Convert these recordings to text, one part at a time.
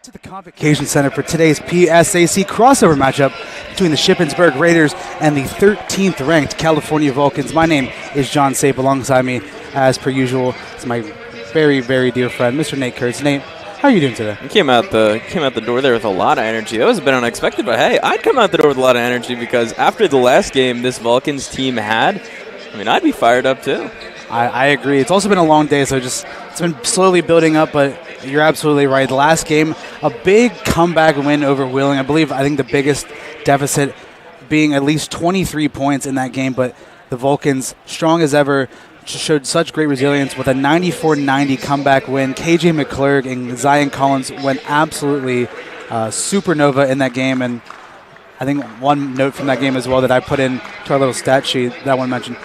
To the Convocation Center for today's PSAC crossover matchup between the Shippensburg Raiders and the 13th ranked California Vulcans. My name is John Sape. Alongside me, as per usual, is my very, very dear friend, Mr. Nate Kurtz. Nate, how are you doing today? I came out the door there with a lot of energy. That was a bit unexpected, but hey, I'd come out the door with a lot of energy because after the last game this Vulcans team had, I'd be fired up too. I agree. It's also been a long day, so it's been slowly building up, but you're absolutely right. The last game, a big comeback win over Wheeling. I think the biggest deficit being at least 23 points in that game, but the Vulcans, strong as ever, showed such great resilience with a 94-90 comeback win. KJ McClurg and Zion Collins went absolutely supernova in that game, and I think one note from that game as well that I put in to our little stat sheet that I want to mention,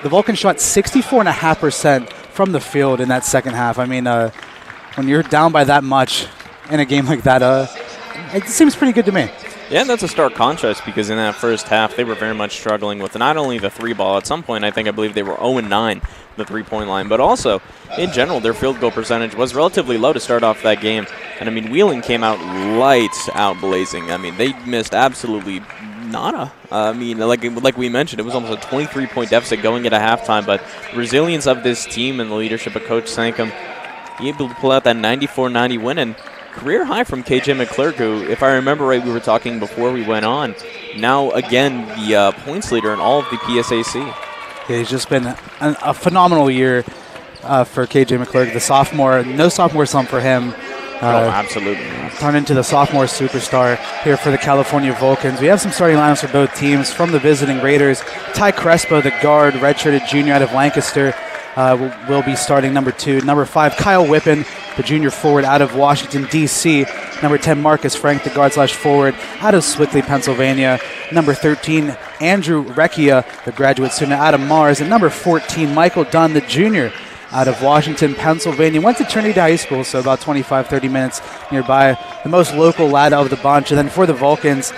the Vulcans shot 64.5% from the field in that second half. When you're down by that much in a game like that, it seems pretty good to me. Yeah, and that's a stark contrast because in that first half, they were very much struggling with not only the three ball. At some point, I believe they were 0-9 the three-point line, but also, in general, their field goal percentage was relatively low to start off that game. And, Wheeling came out lights out blazing. They missed absolutely nada. Like we mentioned, it was almost a 23-point deficit going into halftime, but the resilience of this team and the leadership of Coach Sankum, able to pull out that 94-90 win, and career high from KJ McClurg, who, if I remember right, we were talking before we went on, now again the points leader in all of the PSAC. Yeah, he's just been a phenomenal year for KJ McClurg, the sophomore. No sophomore slump for him. Absolutely. Turned into the sophomore superstar here for the California Vulcans. We have some starting lineups for both teams. From the visiting Raiders, Ty Crespo, the guard, redshirted junior out of Lancaster, will be starting number 2. Number 5, Kyle Whippen, the junior forward out of Washington, D.C. Number 10, Marcus Frank, the guard/forward out of Swickley, Pennsylvania. Number 13, Andrew Recchia, the graduate student out of Mars. And number 14, Michael Dunn, the junior out of Washington, Pennsylvania. Went to Trinity High School, so about 25-30 minutes nearby. The most local lad of the bunch. And then for the Vulcans,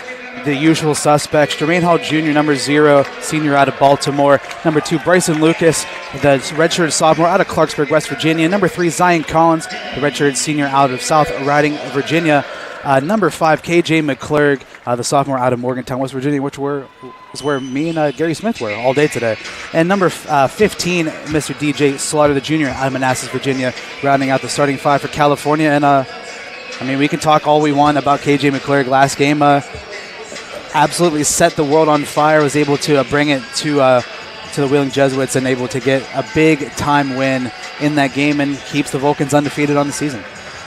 the usual suspects, Jermaine Hall Jr., number 0, senior out of Baltimore. Number 2, Bryson Lucas, the redshirted sophomore out of Clarksburg, West Virginia. Number 3, Zion Collins, the redshirted senior out of South Riding, Virginia. Number 5, KJ McClurg, the sophomore out of Morgantown, West Virginia, which is where me and Gary Smith were all day today. And number 15, Mr. DJ Slaughter, the junior out of Manassas, Virginia, rounding out the starting 5 for California. And we can talk all we want about KJ McClurg. Last game, absolutely set the world on fire, was able to bring it to the Wheeling Jesuits and able to get a big-time win in that game and keeps the Vulcans undefeated on the season.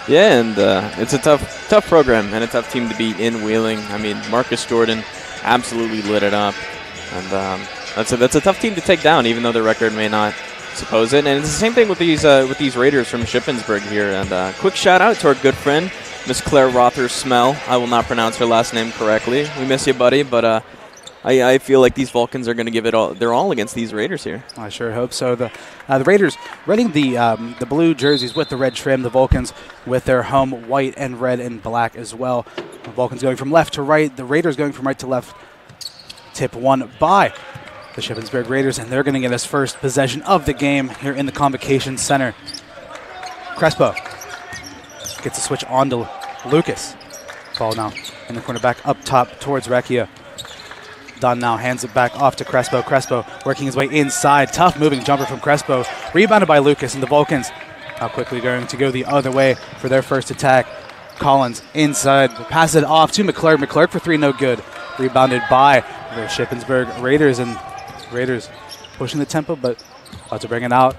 Yeah, and it's a tough program and a tough team to beat in Wheeling. Marcus Jordan absolutely lit it up, and that's a tough team to take down, even though their record may not suppose it. And it's the same thing with these Raiders from Shippensburg here. And quick shout-out to our good friend, Miss Claire Rother-Smell. I will not pronounce her last name correctly. We miss you, buddy, but I feel like these Vulcans are going to give it their all against these Raiders here. I sure hope so. The Raiders running the blue jerseys with the red trim. The Vulcans with their home white and red and black as well. The Vulcans going from left to right. The Raiders going from right to left. Tip one by the Shippensburg Raiders, and they're going to get us first possession of the game here in the Convocation Center. Crespo gets a switch on to Lucas. Ball now in the corner, back up top towards Recchia. Dunn now hands it back off to Crespo. Crespo working his way inside. Tough moving jumper from Crespo. Rebounded by Lucas, and the Vulcans now quickly going to go the other way for their first attack. Collins inside. Pass it off to McClurg. McClurg for 3, no good. Rebounded by the Shippensburg Raiders, and Raiders pushing the tempo, but about to bring it out.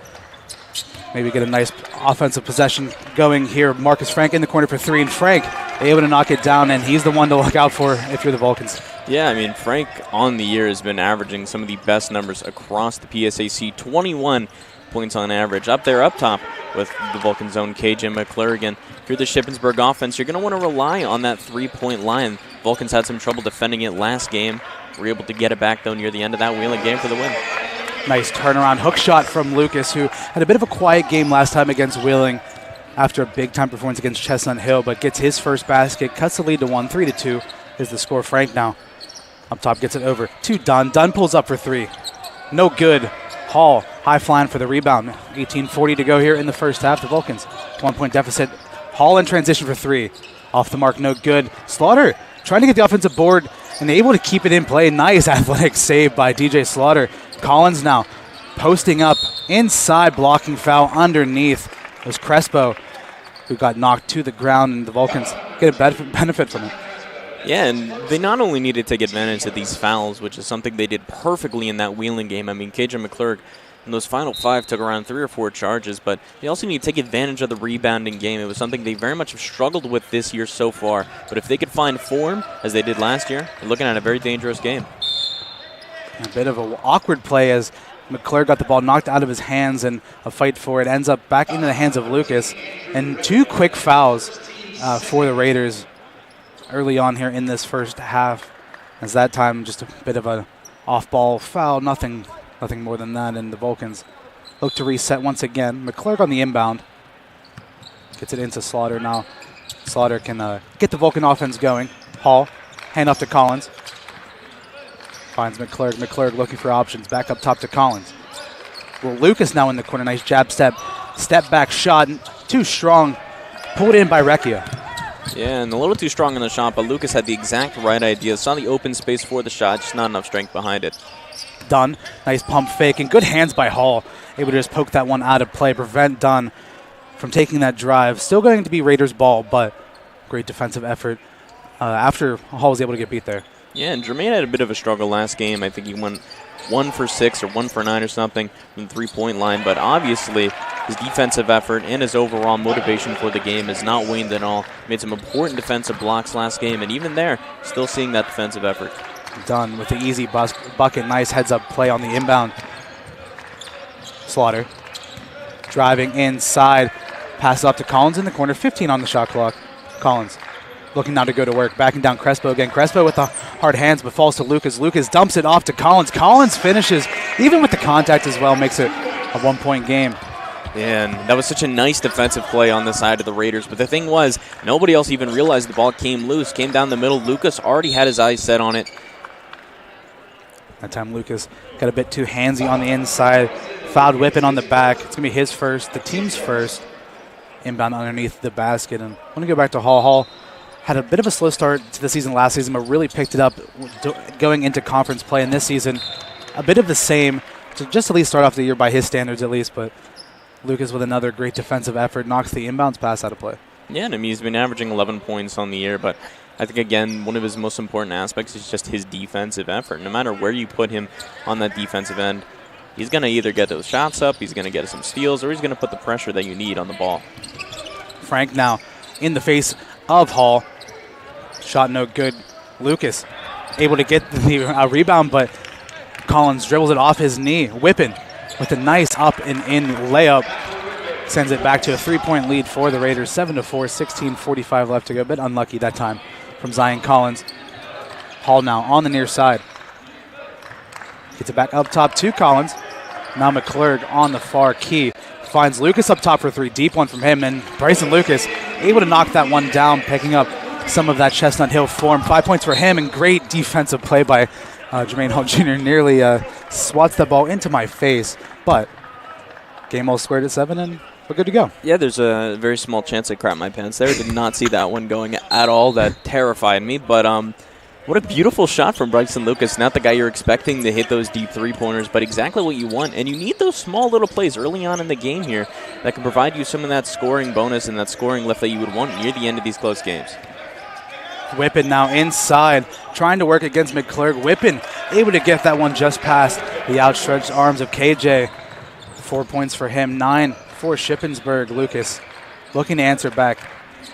Maybe get a nice offensive possession going here. Marcus Frank in the corner for 3, and Frank able to knock it down, and he's the one to look out for if you're the Vulcans. Yeah, Frank on the year has been averaging some of the best numbers across the PSAC, 21 points on average. Up there, up top with the Vulcans' own KJ McClurg. And if you're the Shippensburg offense, you're going to want to rely on that three-point line. Vulcans had some trouble defending it last game. Were able to get it back, though, near the end of that Wheeling game for the win. Nice turnaround hook shot from Lucas, who had a bit of a quiet game last time against Wheeling after a big-time performance against Chestnut Hill, but gets his first basket, cuts the lead to 1, 3-2 is the score. Frank now up top gets it over to Dunn. Dunn pulls up for 3. No good. Hall high flying for the rebound. 18:40 to go here in the first half. The Vulcans 1-point deficit. Hall in transition for 3. Off the mark, no good. Slaughter trying to get the offensive board and able to keep it in play. Nice athletic save by DJ Slaughter. Collins now posting up inside, blocking foul underneath. It was Crespo who got knocked to the ground, and the Vulcans get a benefit from it. Yeah, and they not only needed to take advantage of these fouls, which is something they did perfectly in that Wheeling game. I mean, KJ McClurg in those final 5 took around 3 or 4 charges, but they also need to take advantage of the rebounding game. It was something they very much have struggled with this year so far. But if they could find form, as they did last year, they're looking at a very dangerous game. A bit of an awkward play as McClure got the ball knocked out of his hands, and a fight for it ends up back into the hands of Lucas. And 2 quick fouls for the Raiders early on here in this first half. As that time, just a bit of an off-ball foul, nothing more than that. And the Vulcans look to reset once again. McClure on the inbound. Gets it into Slaughter now. Slaughter can get the Vulcan offense going. Hall, hand off to Collins. Finds McClure. McClure looking for options. Back up top to Collins. Well, Lucas now in the corner. Nice jab step. Step back shot. Too strong. Pulled in by Recchia. Yeah, and a little too strong in the shot, but Lucas had the exact right idea. Saw the open space for the shot, just not enough strength behind it. Dunn, nice pump fake, and good hands by Hall. Able to just poke that one out of play, prevent Dunn from taking that drive. Still going to be Raiders ball, but great defensive effort after Hall was able to get beat there. Yeah, and Jermaine had a bit of a struggle last game. I think he went 1 for 6 or 1 for 9 or something from the three-point line, but obviously his defensive effort and his overall motivation for the game has not waned at all. Made some important defensive blocks last game, and even there, still seeing that defensive effort. Done with the easy bucket. Nice heads-up play on the inbound. Slaughter driving inside. Passes off to Collins in the corner. 15 on the shot clock. Collins looking now to go to work. Backing down Crespo again. Crespo with the hard hands, but falls to Lucas. Lucas dumps it off to Collins. Collins finishes, even with the contact as well, makes it a 1-point game. Yeah, and that was such a nice defensive play on the side of the Raiders. But the thing was, nobody else even realized the ball came loose. Came down the middle. Lucas already had his eyes set on it. That time Lucas got a bit too handsy on the inside. Fouled Whippin on the back. It's going to be his first, the team's first. Inbound underneath the basket. And I want to go back to Hall. Hall had a bit of a slow start to the season last season, but really picked it up going into conference play. And this season, a bit of the same. To just at least start off the year by his standards at least. But Lucas with another great defensive effort knocks the inbounds pass out of play. Yeah, and I mean, he's been averaging 11 points on the year, but I think, again, one of his most important aspects is just his defensive effort. No matter where you put him on that defensive end, he's going to either get those shots up, he's going to get some steals, or he's going to put the pressure that you need on the ball. Frank now in the face of Hall. Shot no good. Lucas able to get the rebound, but Collins dribbles it off his knee. Whippin with a nice up and in layup. Sends it back to a 3-point lead for the Raiders. 7-4, 16:45 left to go. A bit unlucky that time from Zion Collins. Hall now on the near side. Gets it back up top to Collins. Now McClurg on the far key. Finds Lucas up top for 3. Deep one from him. And Bryson Lucas able to knock that one down, picking up some of that Chestnut Hill form. 5 points for him, and great defensive play by Jermaine Hall Jr. Nearly swats that ball into my face. But game all squared at 7, and we're good to go. Yeah, there's a very small chance I crapped my pants there. Did not see that one going at all. That terrified me. But what a beautiful shot from Bryson Lucas. Not the guy you're expecting to hit those deep three-pointers, but exactly what you want. And you need those small little plays early on in the game here that can provide you some of that scoring bonus and that scoring lift that you would want near the end of these close games. Whippin now inside, trying to work against McClurg. Whippin able to get that one just past the outstretched arms of KJ. 4 points for him, 9 for Shippensburg. Lucas looking to answer back.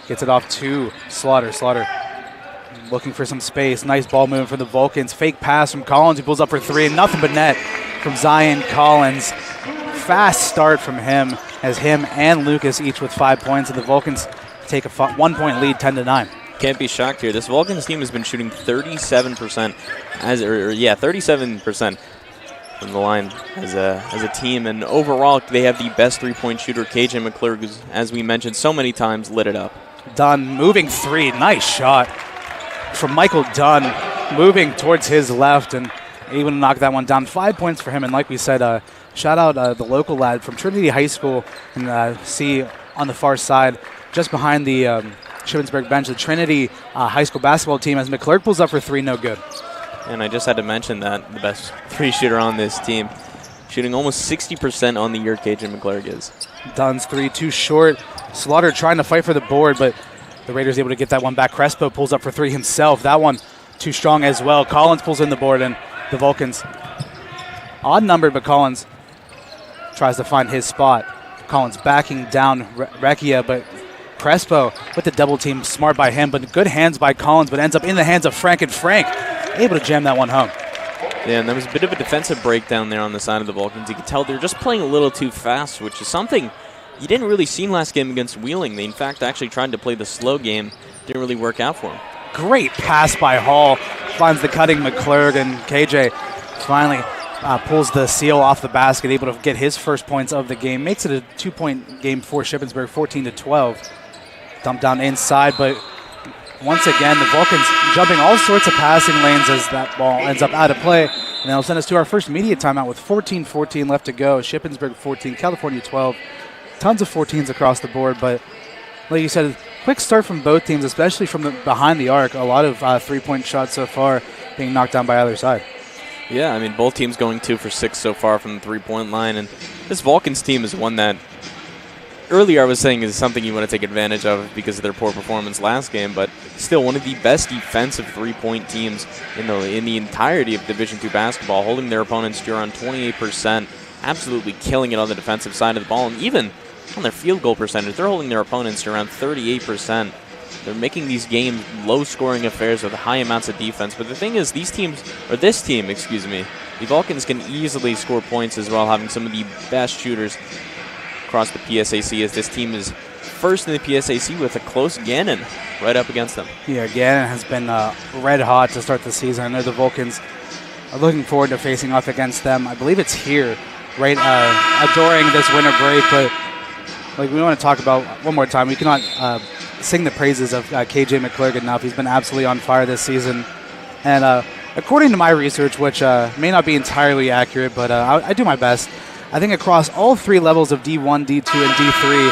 Gets it off to Slaughter. Slaughter looking for some space. Nice ball movement for the Vulcans. Fake pass from Collins. He pulls up for 3, and nothing but net from Zion Collins. Fast start from him, as him and Lucas each with 5 points, and the Vulcans take a 1-point lead, 10-9. Can't be shocked here. This Vulcans team has been shooting 37% 37% from the line as a team, and overall they have the best three-point shooter, KJ McClure, who's, as we mentioned so many times, lit it up. Dunn moving 3, nice shot from Michael Dunn, moving towards his left and able to knock that one down. 5 points for him, and like we said, shout out the local lad from Trinity High School, and see on the far side, just behind the Shippensburg bench, the Trinity high school basketball team, as McClurg pulls up for three, no good. And I just had to mention that the best free shooter on this team, shooting almost 60% on the year, KJ McClurg is. Dunn's three, too short. Slaughter trying to fight for the board, but the Raiders able to get that one back. Crespo pulls up for three himself. That one too strong as well. Collins pulls in the board, and the Vulcans, odd numbered, but Collins tries to find his spot. Collins backing down Recchia, but Crespo with the double team, smart by him, but good hands by Collins, but ends up in the hands of Frank, and Frank able to jam that one home. Yeah, and there was a bit of a defensive breakdown there on the side of the Vulcans. You could tell they're just playing a little too fast, which is something you didn't really see last game against Wheeling. They, in fact, actually tried to play the slow game. Didn't really work out for them. Great pass by Hall. Finds the cutting McClurg, and KJ finally pulls the seal off the basket, able to get his first points of the game. Makes it a 2-point game for Shippensburg, 14-12. Dump down inside, but once again, the Vulcans jumping all sorts of passing lanes as that ball ends up out of play. And that'll send us to our first media timeout with 14-14 left to go. Shippensburg 14, California 12. Tons of 14s across the board, but like you said, quick start from both teams, especially from behind the arc. A lot of three-point shots so far being knocked down by either side. Yeah, I mean, both teams going 2 for 6 so far from the three-point line. And this Vulcans team is one that earlier I was saying is something you want to take advantage of because of their poor performance last game, but still one of the best defensive three-point teams in the entirety of Division II basketball, holding their opponents to around 28%, absolutely killing it on the defensive side of the ball, and even on their field goal percentage, they're holding their opponents to around 38%. They're making these games low-scoring affairs with high amounts of defense. But the thing is, this team, the Vulcans can easily score points as well, having some of the best shooters across the PSAC, as this team is first in the PSAC with a close Gannon right up against them. Yeah, Gannon has been red hot to start the season. I know the Vulcans are looking forward to facing off against them. I believe it's here, right during this winter break, but like we want to talk about one more time, we cannot sing the praises of KJ McClurg enough. He's been absolutely on fire this season. And according to my research, which may not be entirely accurate, but I do my best, I think across all three levels of D1, D2, and D3,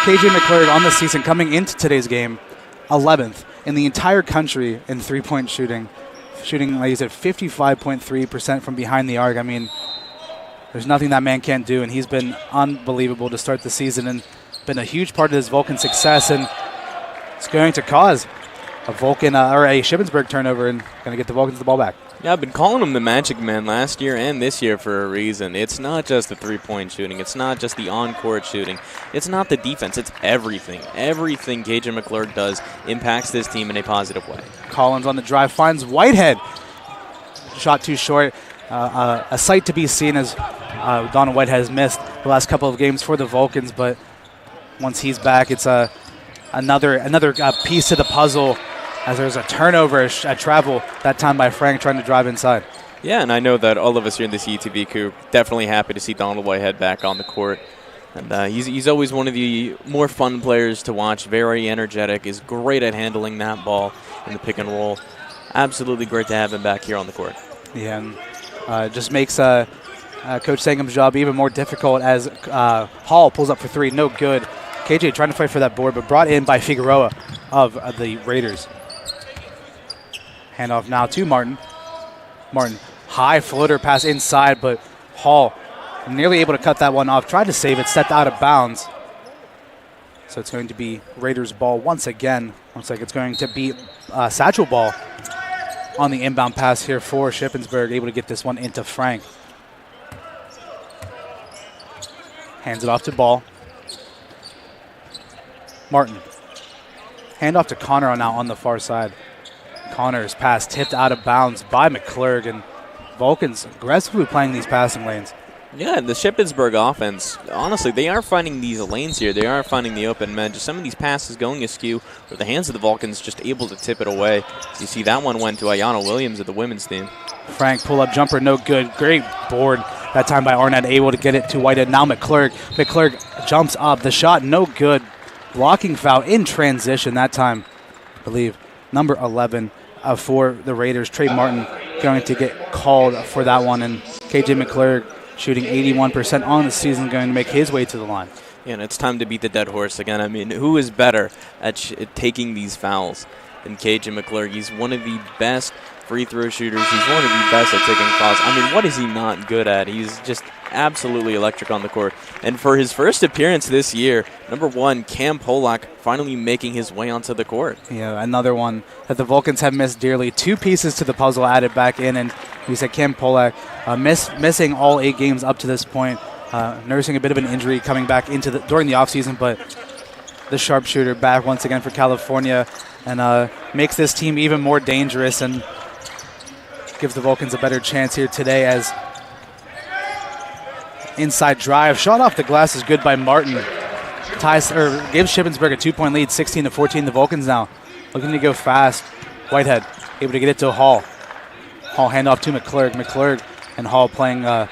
KJ McClurg on the season coming into today's game, 11th in the entire country in three-point shooting. Shooting, like you said, 55.3% from behind the arc. I mean, there's nothing that man can't do, and he's been unbelievable to start the season and been a huge part of this Vulcan success, and it's going to cause a Vulcan or a Shippensburg turnover and going to get the Vulcans the ball back. Yeah, I've been calling him the Magic Man last year and this year for a reason. It's not just the three-point shooting. It's not just the on-court shooting. It's not the defense. It's everything. Everything KJ McClurg does impacts this team in a positive way. Collins on the drive finds Whitehead. Shot too short. A sight to be seen as Donald Whitehead has missed the last couple of games for the Vulcans, but once he's back, it's another piece to the puzzle as there's a turnover, a travel, that time by Frank trying to drive inside. Yeah, and I know that all of us here in the CTV crew definitely happy to see Donald Whitehead back on the court. And he's always one of the more fun players to watch, very energetic, is great at handling that ball in the pick and roll. Absolutely great to have him back here on the court. Yeah, and just makes Coach Sangham's job even more difficult as Hall pulls up for three, no good. KJ trying to fight for that board, but brought in by Figueroa of the Raiders. Handoff now to Martin. Martin, high floater pass inside, but Hall nearly able to cut that one off. Tried to save it, stepped out of bounds. So it's going to be Raiders ball once again. Looks like it's going to be Satchel ball on the inbound pass here for Shippensburg, able to get this one into Frank. Hands it off to Ball. Martin. Hand off to Connor now on the far side. Connor's pass tipped out of bounds by McClurg, and Vulcans aggressively playing these passing lanes. Yeah, the Shippensburg offense, honestly, they are finding these lanes here. They are finding the open men. Just some of these passes going askew, with the hands of the Vulcans just able to tip it away. So you see that one went to Ayana Williams of the women's team. Frank, pull-up jumper, no good. Great board that time by Arnett, able to get it to Whitehead. Now McClurg. McClurg jumps up. The shot, no good. Blocking foul in transition that time, I believe. Number 11 for the Raiders. Trey Martin going to get called for that one, and KJ McClurg shooting 81% on the season, going to make his way to the line. And it's time to beat the dead horse again. I mean, who is better at taking these fouls than Cajun McClurg? He's one of the best free throw shooters. He's one of the best at taking fouls. I mean, what is he not good at? He's just absolutely electric on the court. And for his first appearance this year, number 1, Cam Polak, finally making his way onto the court. Yeah, another one that the Vulcans have missed dearly. 2 pieces to the puzzle added back in, and we said Cam Polak missing all 8 games up to this point, nursing a bit of an injury coming back into during the offseason, but the sharpshooter back once again for California, and makes this team even more dangerous and gives the Vulcans a better chance here today as inside drive. Shot off the glass is good by Martin. Gives Shippensburg a 2-point lead, 16-14. The Vulcans now looking to go fast. Whitehead able to get it to Hall. Hall handoff to McClurg. McClurg and Hall playing the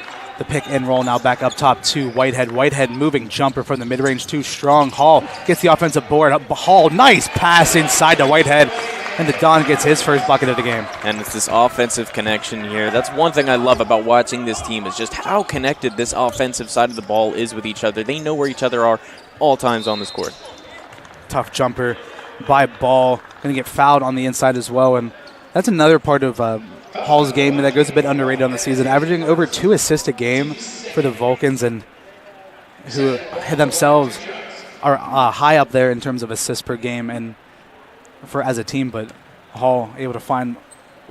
pick and roll now back up top to Whitehead. Whitehead moving jumper from the mid-range, too strong. Hall gets the offensive board. Hall, nice pass inside to Whitehead. And the Don gets his first bucket of the game. And it's this offensive connection here. That's one thing I love about watching this team is just how connected this offensive side of the ball is with each other. They know where each other are all times on this court. Tough jumper by Ball. Going to get fouled on the inside as well. And that's another part of Hall's game that goes a bit underrated on the season, averaging over 2 assists a game for the Vulcans, and who themselves are high up there in terms of assists per game and as a team. But Hall able to find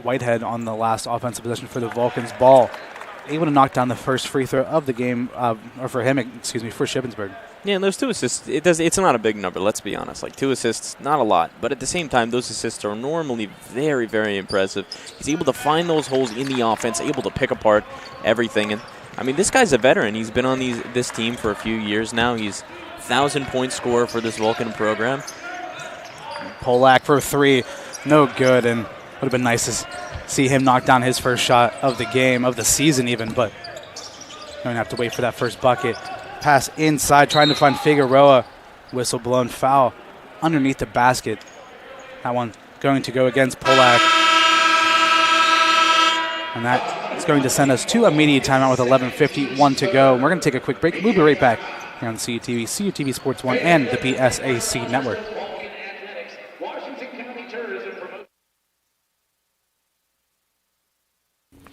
Whitehead on the last offensive possession for the Vulcans. Ball able to knock down the first free throw of the game, for Shippensburg. Yeah, and those 2 assists, it's not a big number, let's be honest. Like 2 assists, not a lot. But at the same time, those assists are normally very, very impressive. He's able to find those holes in the offense, able to pick apart everything. And I mean, this guy's a veteran. He's been on this team for a few years now. He's 1,000-point scorer for this Vulcan program. Polak for 3, no good, and would have been nice to see him knock down his first shot of the game, of the season even, but going to have to wait for that first bucket. Pass inside, trying to find Figueroa. Whistle blown, foul underneath the basket. That one going to go against Polak. And that is going to send us to a immediate timeout with 11:51 to go. And we're going to take a quick break. We'll be right back here on CUTV Sports 1 and the PSAC Network.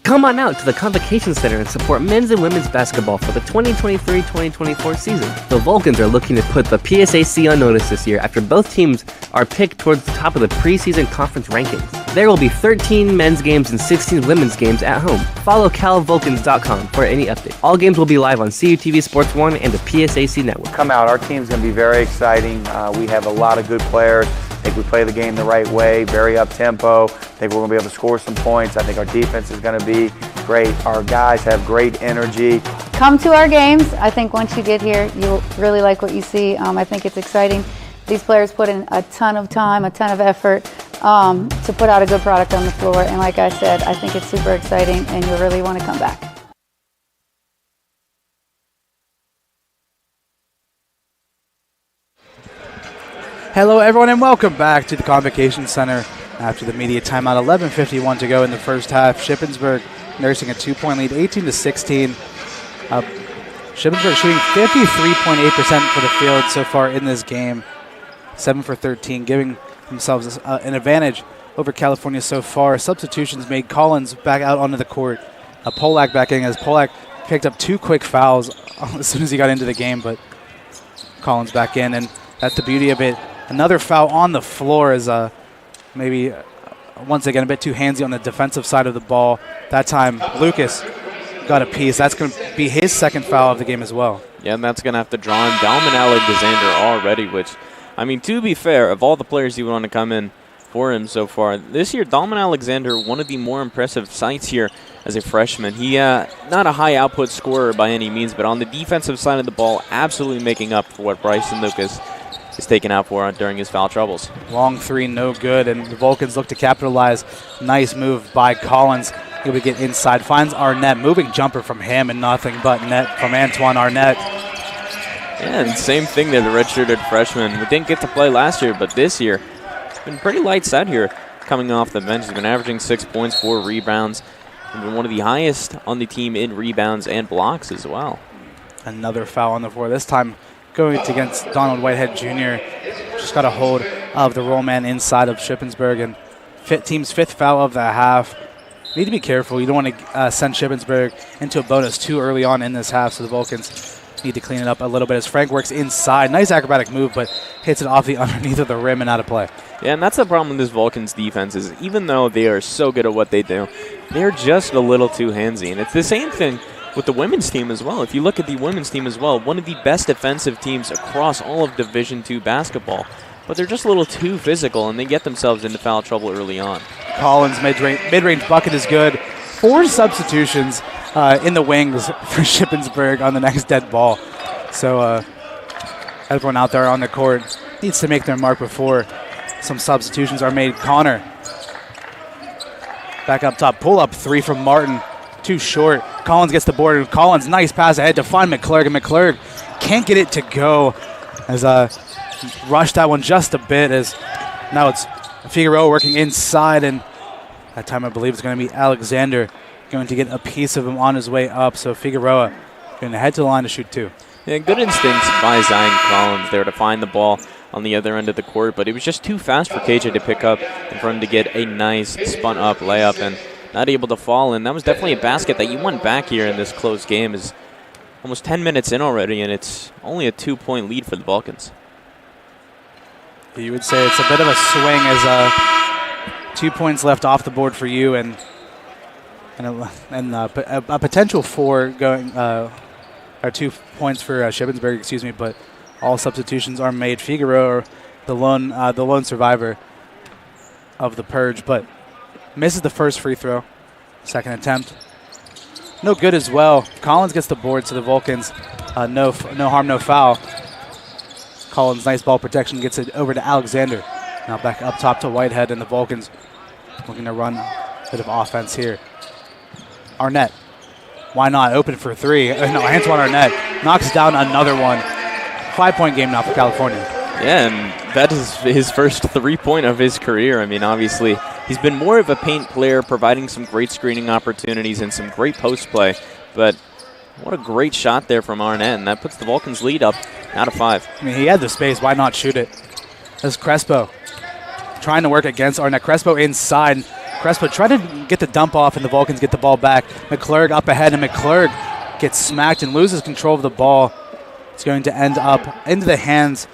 Come on out to the Convocation Center and support men's and women's basketball for the 2023-2024 season. The Vulcans are looking to put the PSAC on notice this year after both teams are picked towards the top of the preseason conference rankings. There will be 13 men's games and 16 women's games at home. Follow calvulcans.com for any update. All games will be live on CUTV Sports 1 and the PSAC Network. Come out. Our team's going to be very exciting. We have a lot of good players. I think we play the game the right way, very up-tempo. I think we're going to be able to score some points. I think our defense is going to be great. Our guys have great energy. Come to our games. I think once you get here, you'll really like what you see. I think it's exciting. These players put in a ton of time, a ton of effort to put out a good product on the floor. And like I said, I think it's super exciting, and you'll really want to come back. Hello, everyone, and welcome back to the Convocation Center after the media timeout. 11:51 to go in the first half. Shippensburg nursing a 2-point lead, 18-16. Shippensburg shooting 53.8% for the field so far in this game, 7 for 13, giving themselves an advantage over California so far. Substitutions made. Collins back out onto the court. Polak back in as Polak picked up 2 quick fouls as soon as he got into the game, but Collins back in, and that's the beauty of it. Another foul on the floor is maybe once again a bit too handsy on the defensive side of the ball. That time Lucas got a piece. That's going to be his second foul of the game as well. Yeah, and that's going to have to draw in Dalman Alexander already, which, I mean, to be fair, of all the players you want to come in for him so far, this year Dalman Alexander, one of the more impressive sights here as a freshman. He not a high output scorer by any means, but on the defensive side of the ball, absolutely making up for what Bryson Lucas is taken out for during his foul troubles. Long 3, no good, and the Vulcans look to capitalize. Nice move by Collins. He'll get inside, finds Arnett. Moving jumper from him, and nothing but net from Antoine Arnett. Yeah, and same thing there, the redshirted freshman. We didn't get to play last year, but this year, been pretty light set here coming off the bench. He's been averaging 6 points, 4 rebounds. He's been one of the highest on the team in rebounds and blocks as well. Another foul on the floor. This time going against Donald Whitehead Jr. Just got a hold of the roll man inside of Shippensburg, and team's 5th foul of the half. Need to be careful. You don't want to send Shippensburg into a bonus too early on in this half, so the Vulcans need to clean it up a little bit as Frank works inside. Nice acrobatic move, but hits it off the underneath of the rim and out of play. Yeah, and that's the problem with this Vulcans defense is even though they are so good at what they do, they're just a little too handsy. And it's the same thing with the women's team as well. If you look at the women's team as well, one of the best defensive teams across all of Division II basketball. But they're just a little too physical, and they get themselves into foul trouble early on. Collins' mid-range bucket is good. 4 substitutions in the wings for Shippensburg on the next dead ball. So everyone out there on the court needs to make their mark before some substitutions are made. Connor back up top. Pull-up 3 from Martin. Too short. Collins gets the board. And Collins, nice pass ahead to find McClurg. And McClurg can't get it to go as rushed that one just a bit as now it's Figueroa working inside, and that time I believe it's going to be Alexander going to get a piece of him on his way up. So Figueroa going to head to the line to shoot 2. Yeah, good instincts by Zion Collins there to find the ball on the other end of the court, but it was just too fast for KJ to pick up and for him to get a nice spun-up layup and not able to fall in. That was definitely a basket that you want back here in this close game. Is almost 10 minutes in already, and it's only a 2-point lead for the Vulcans. You would say it's a bit of a swing as 2 points left off the board for you, and a potential 4 going or 2 points for Shippensburg, excuse me. But all substitutions are made. Figueroa, the lone survivor of the purge, but misses the first free throw. Second attempt, no good as well. Collins gets the board, so the Vulcans no harm, no foul. Collins, nice ball protection, gets it over to Alexander. Now back up top to Whitehead, and the Vulcans looking to run a bit of offense here. Arnett, why not? Open for 3. No, Antoine Arnett knocks down another one. 5-point game now for California. Yeah, and that is his first 3-point of his career. I mean, obviously, he's been more of a paint player, providing some great screening opportunities and some great post play. But what a great shot there from Arnett, and that puts the Vulcans lead up out of 5. I mean, he had the space. Why not shoot it? There's Crespo trying to work against Arnett. Crespo inside. Crespo tried to get the dump off, and the Vulcans get the ball back. McClurg up ahead, and McClurg gets smacked and loses control of the ball. It's going to end up into the hands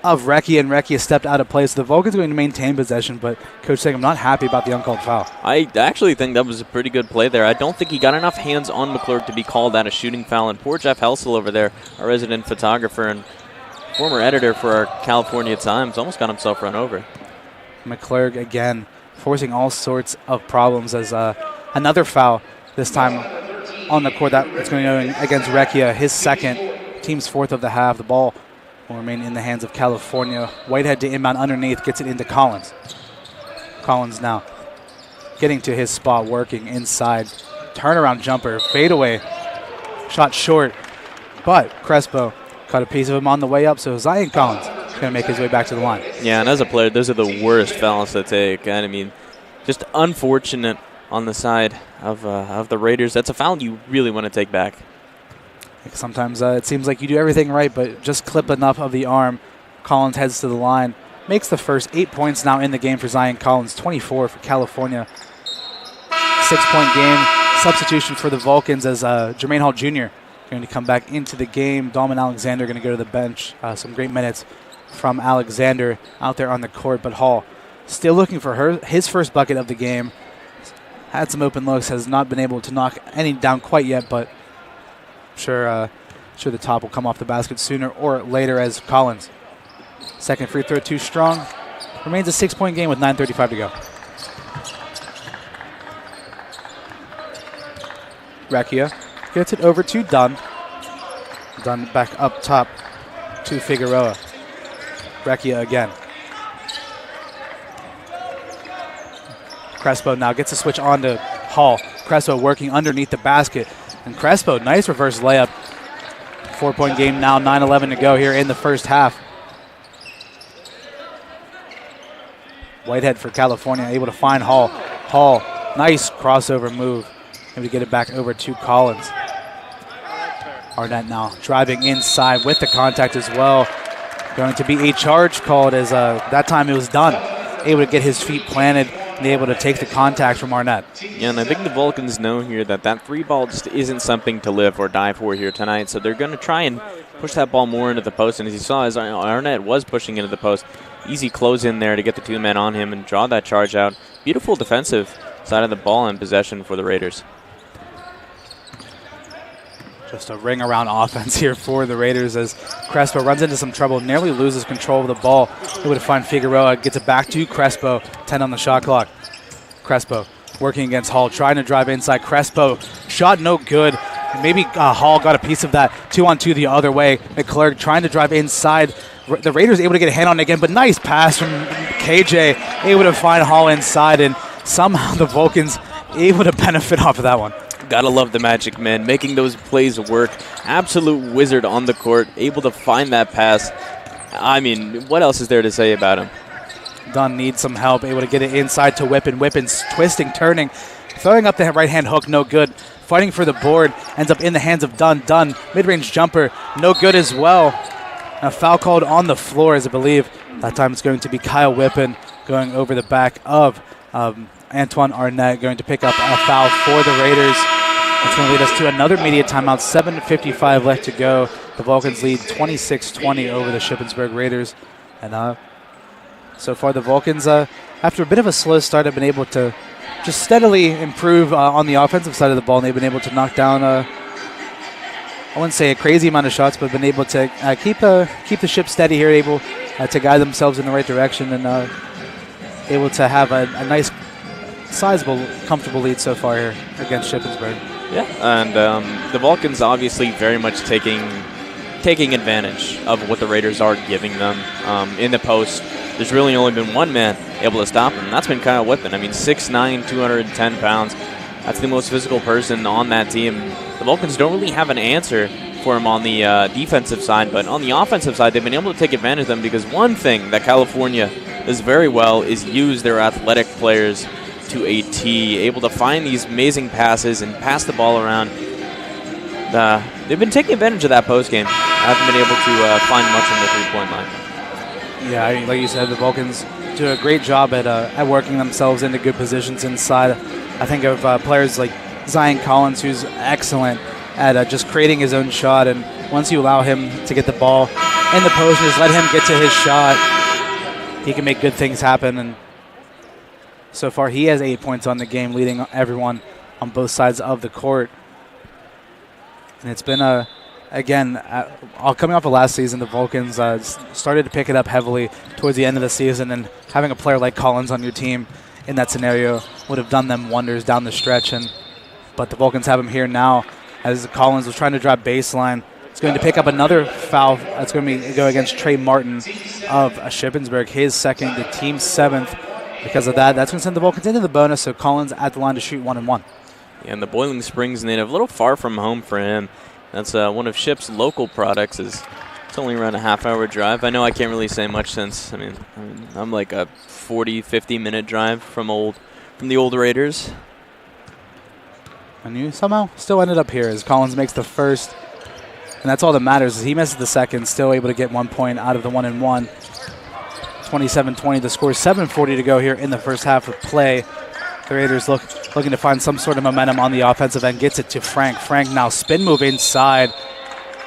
of Recchia, and Recchia stepped out of play. So the Vulcans are going to maintain possession, but Coach saying I'm not happy about the uncalled foul. I actually think that was a pretty good play there. I don't think he got enough hands on McClurg to be called out a shooting foul. And poor Jeff Helsel over there, our resident photographer and former editor for our California Times, almost got himself run over. McClurg again forcing all sorts of problems as another foul, this time on the court. That's going to go against Recchia, his second, team's 4th of the half. The ball will remain in the hands of California. Whitehead to inbound underneath, gets it into Collins. Collins now getting to his spot, working inside. Turnaround jumper, fadeaway, shot short, but Crespo caught a piece of him on the way up, so Zion Collins is going to make his way back to the line. Yeah, and as a player, those are the worst fouls to take. And I mean, just unfortunate on the side of the Raiders. That's a foul you really want to take back. Sometimes it seems like you do everything right, but just clip enough of the arm. Collins heads to the line. Makes the first 8 points now in the game for Zion Collins. 24 for California. 6-point game. Substitution for the Vulcans as Jermaine Hall Jr. going to come back into the game. Dalman Alexander going to go to the bench. Some great minutes from Alexander out there on the court, but Hall still looking for his first bucket of the game. Had some open looks, has not been able to knock any down quite yet, but sure the top will come off the basket sooner or later as Collins. Second free throw too strong. Remains a 6-point game with 9:35 to go. Recchia gets it over to Dunn. Dunn back up top to Figueroa. Recchia again. Crespo now gets a switch on to Hall. Crespo working underneath the basket. And Crespo, nice reverse layup. 4-point game now, 9:11 to go here in the first half. Whitehead for California, able to find Hall. Hall, nice crossover move. Able to get it back over to Collins. Arnett now driving inside with the contact as well. Going to be a charge called as that time it was done. Able to get his feet planted and able to take the contact from Arnett. Yeah, and I think the Vulcans know here that that 3 ball just isn't something to live or die for here tonight, so they're going to try and push that ball more into the post. And as you saw, as Arnett was pushing into the post, easy close in there to get the 2 men on him and draw that charge out. Beautiful defensive side of the ball in possession for the Raiders. Just a ring around offense here for the Raiders as Crespo runs into some trouble, nearly loses control of the ball. Able to find Figueroa, gets it back to Crespo, 10 on the shot clock. Crespo working against Hall, trying to drive inside. Crespo, shot no good. Maybe Hall got a piece of that. 2-on-2 the other way. McClurg trying to drive inside. The Raiders able to get a hand on it again, but nice pass from KJ. Able to find Hall inside, and somehow the Vulcans able to benefit off of that one. Gotta love the Magic Man, making those plays work. Absolute wizard on the court, able to find that pass. I mean, what else is there to say about him? Dunn needs some help, able to get it inside to Whippen. Whippen's twisting, turning, throwing up the right-hand hook, no good. Fighting for the board, ends up in the hands of Dunn. Dunn, mid-range jumper, no good as well. A foul called on the floor, as I believe. That time it's going to be Kyle Whippen going over the back of Antoine Arnett, going to pick up a foul for the Raiders. That's going to lead us to another media timeout. 7:55 left to go. The Vulcans lead 26-20 over the Shippensburg Raiders. And so far the Vulcans, after a bit of a slow start, have been able to just steadily improve on the offensive side of the ball. And they've been able to knock down, I wouldn't say a crazy amount of shots, but been able to keep the ship steady here, able to guide themselves in the right direction, and able to have a nice, sizable, comfortable lead so far here against Shippensburg. Yeah, and the Vulcans obviously very much taking advantage of what the Raiders are giving them in the post. There's really only been one man able to stop him, and that's been Kyle Whippen. I mean, 6'9", 210 pounds. That's the most physical person on that team. The Vulcans don't really have an answer for him on the defensive side, but on the offensive side, they've been able to take advantage of them because one thing that California does very well is use their athletic players to a T, able to find these amazing passes and pass the ball around. They've been taking advantage of that post game. Haven't been able to find much on the three-point line. Yeah, like you said, the Vulcans do a great job at working themselves into good positions inside. I think of players like Zion Collins, who's excellent at just creating his own shot. And once you allow him to get the ball in the post and just let him get to his shot, he can make good things happen. And so far, he has 8 points on the game, leading everyone on both sides of the court. And it's been coming off of last season, the Vulcans started to pick it up heavily towards the end of the season, and having a player like Collins on your team in that scenario would have done them wonders down the stretch. But the Vulcans have him here now as Collins was trying to drive baseline. It's going to pick up another foul. That's going to go against Trey Martin of Shippensburg, his second, the team's 7th. Because of that, that's going to send the Vulcans into the bonus, so Collins at the line to shoot 1-1. Yeah, and the Boiling Springs native, a little far from home for him. That's one of Ship's local products. It's only around a half-hour drive. I know I can't really say much since, I'm like a 40, 50-minute drive from the old Raiders. And you somehow still ended up here as Collins makes the first. And that's all that matters, is he misses the second, still able to get 1 point out of the 1-1. 27-20, the score, 7:40 to go here in the first half of play. The Raiders looking to find some sort of momentum on the offensive end. Gets it to Frank. Frank now spin move inside,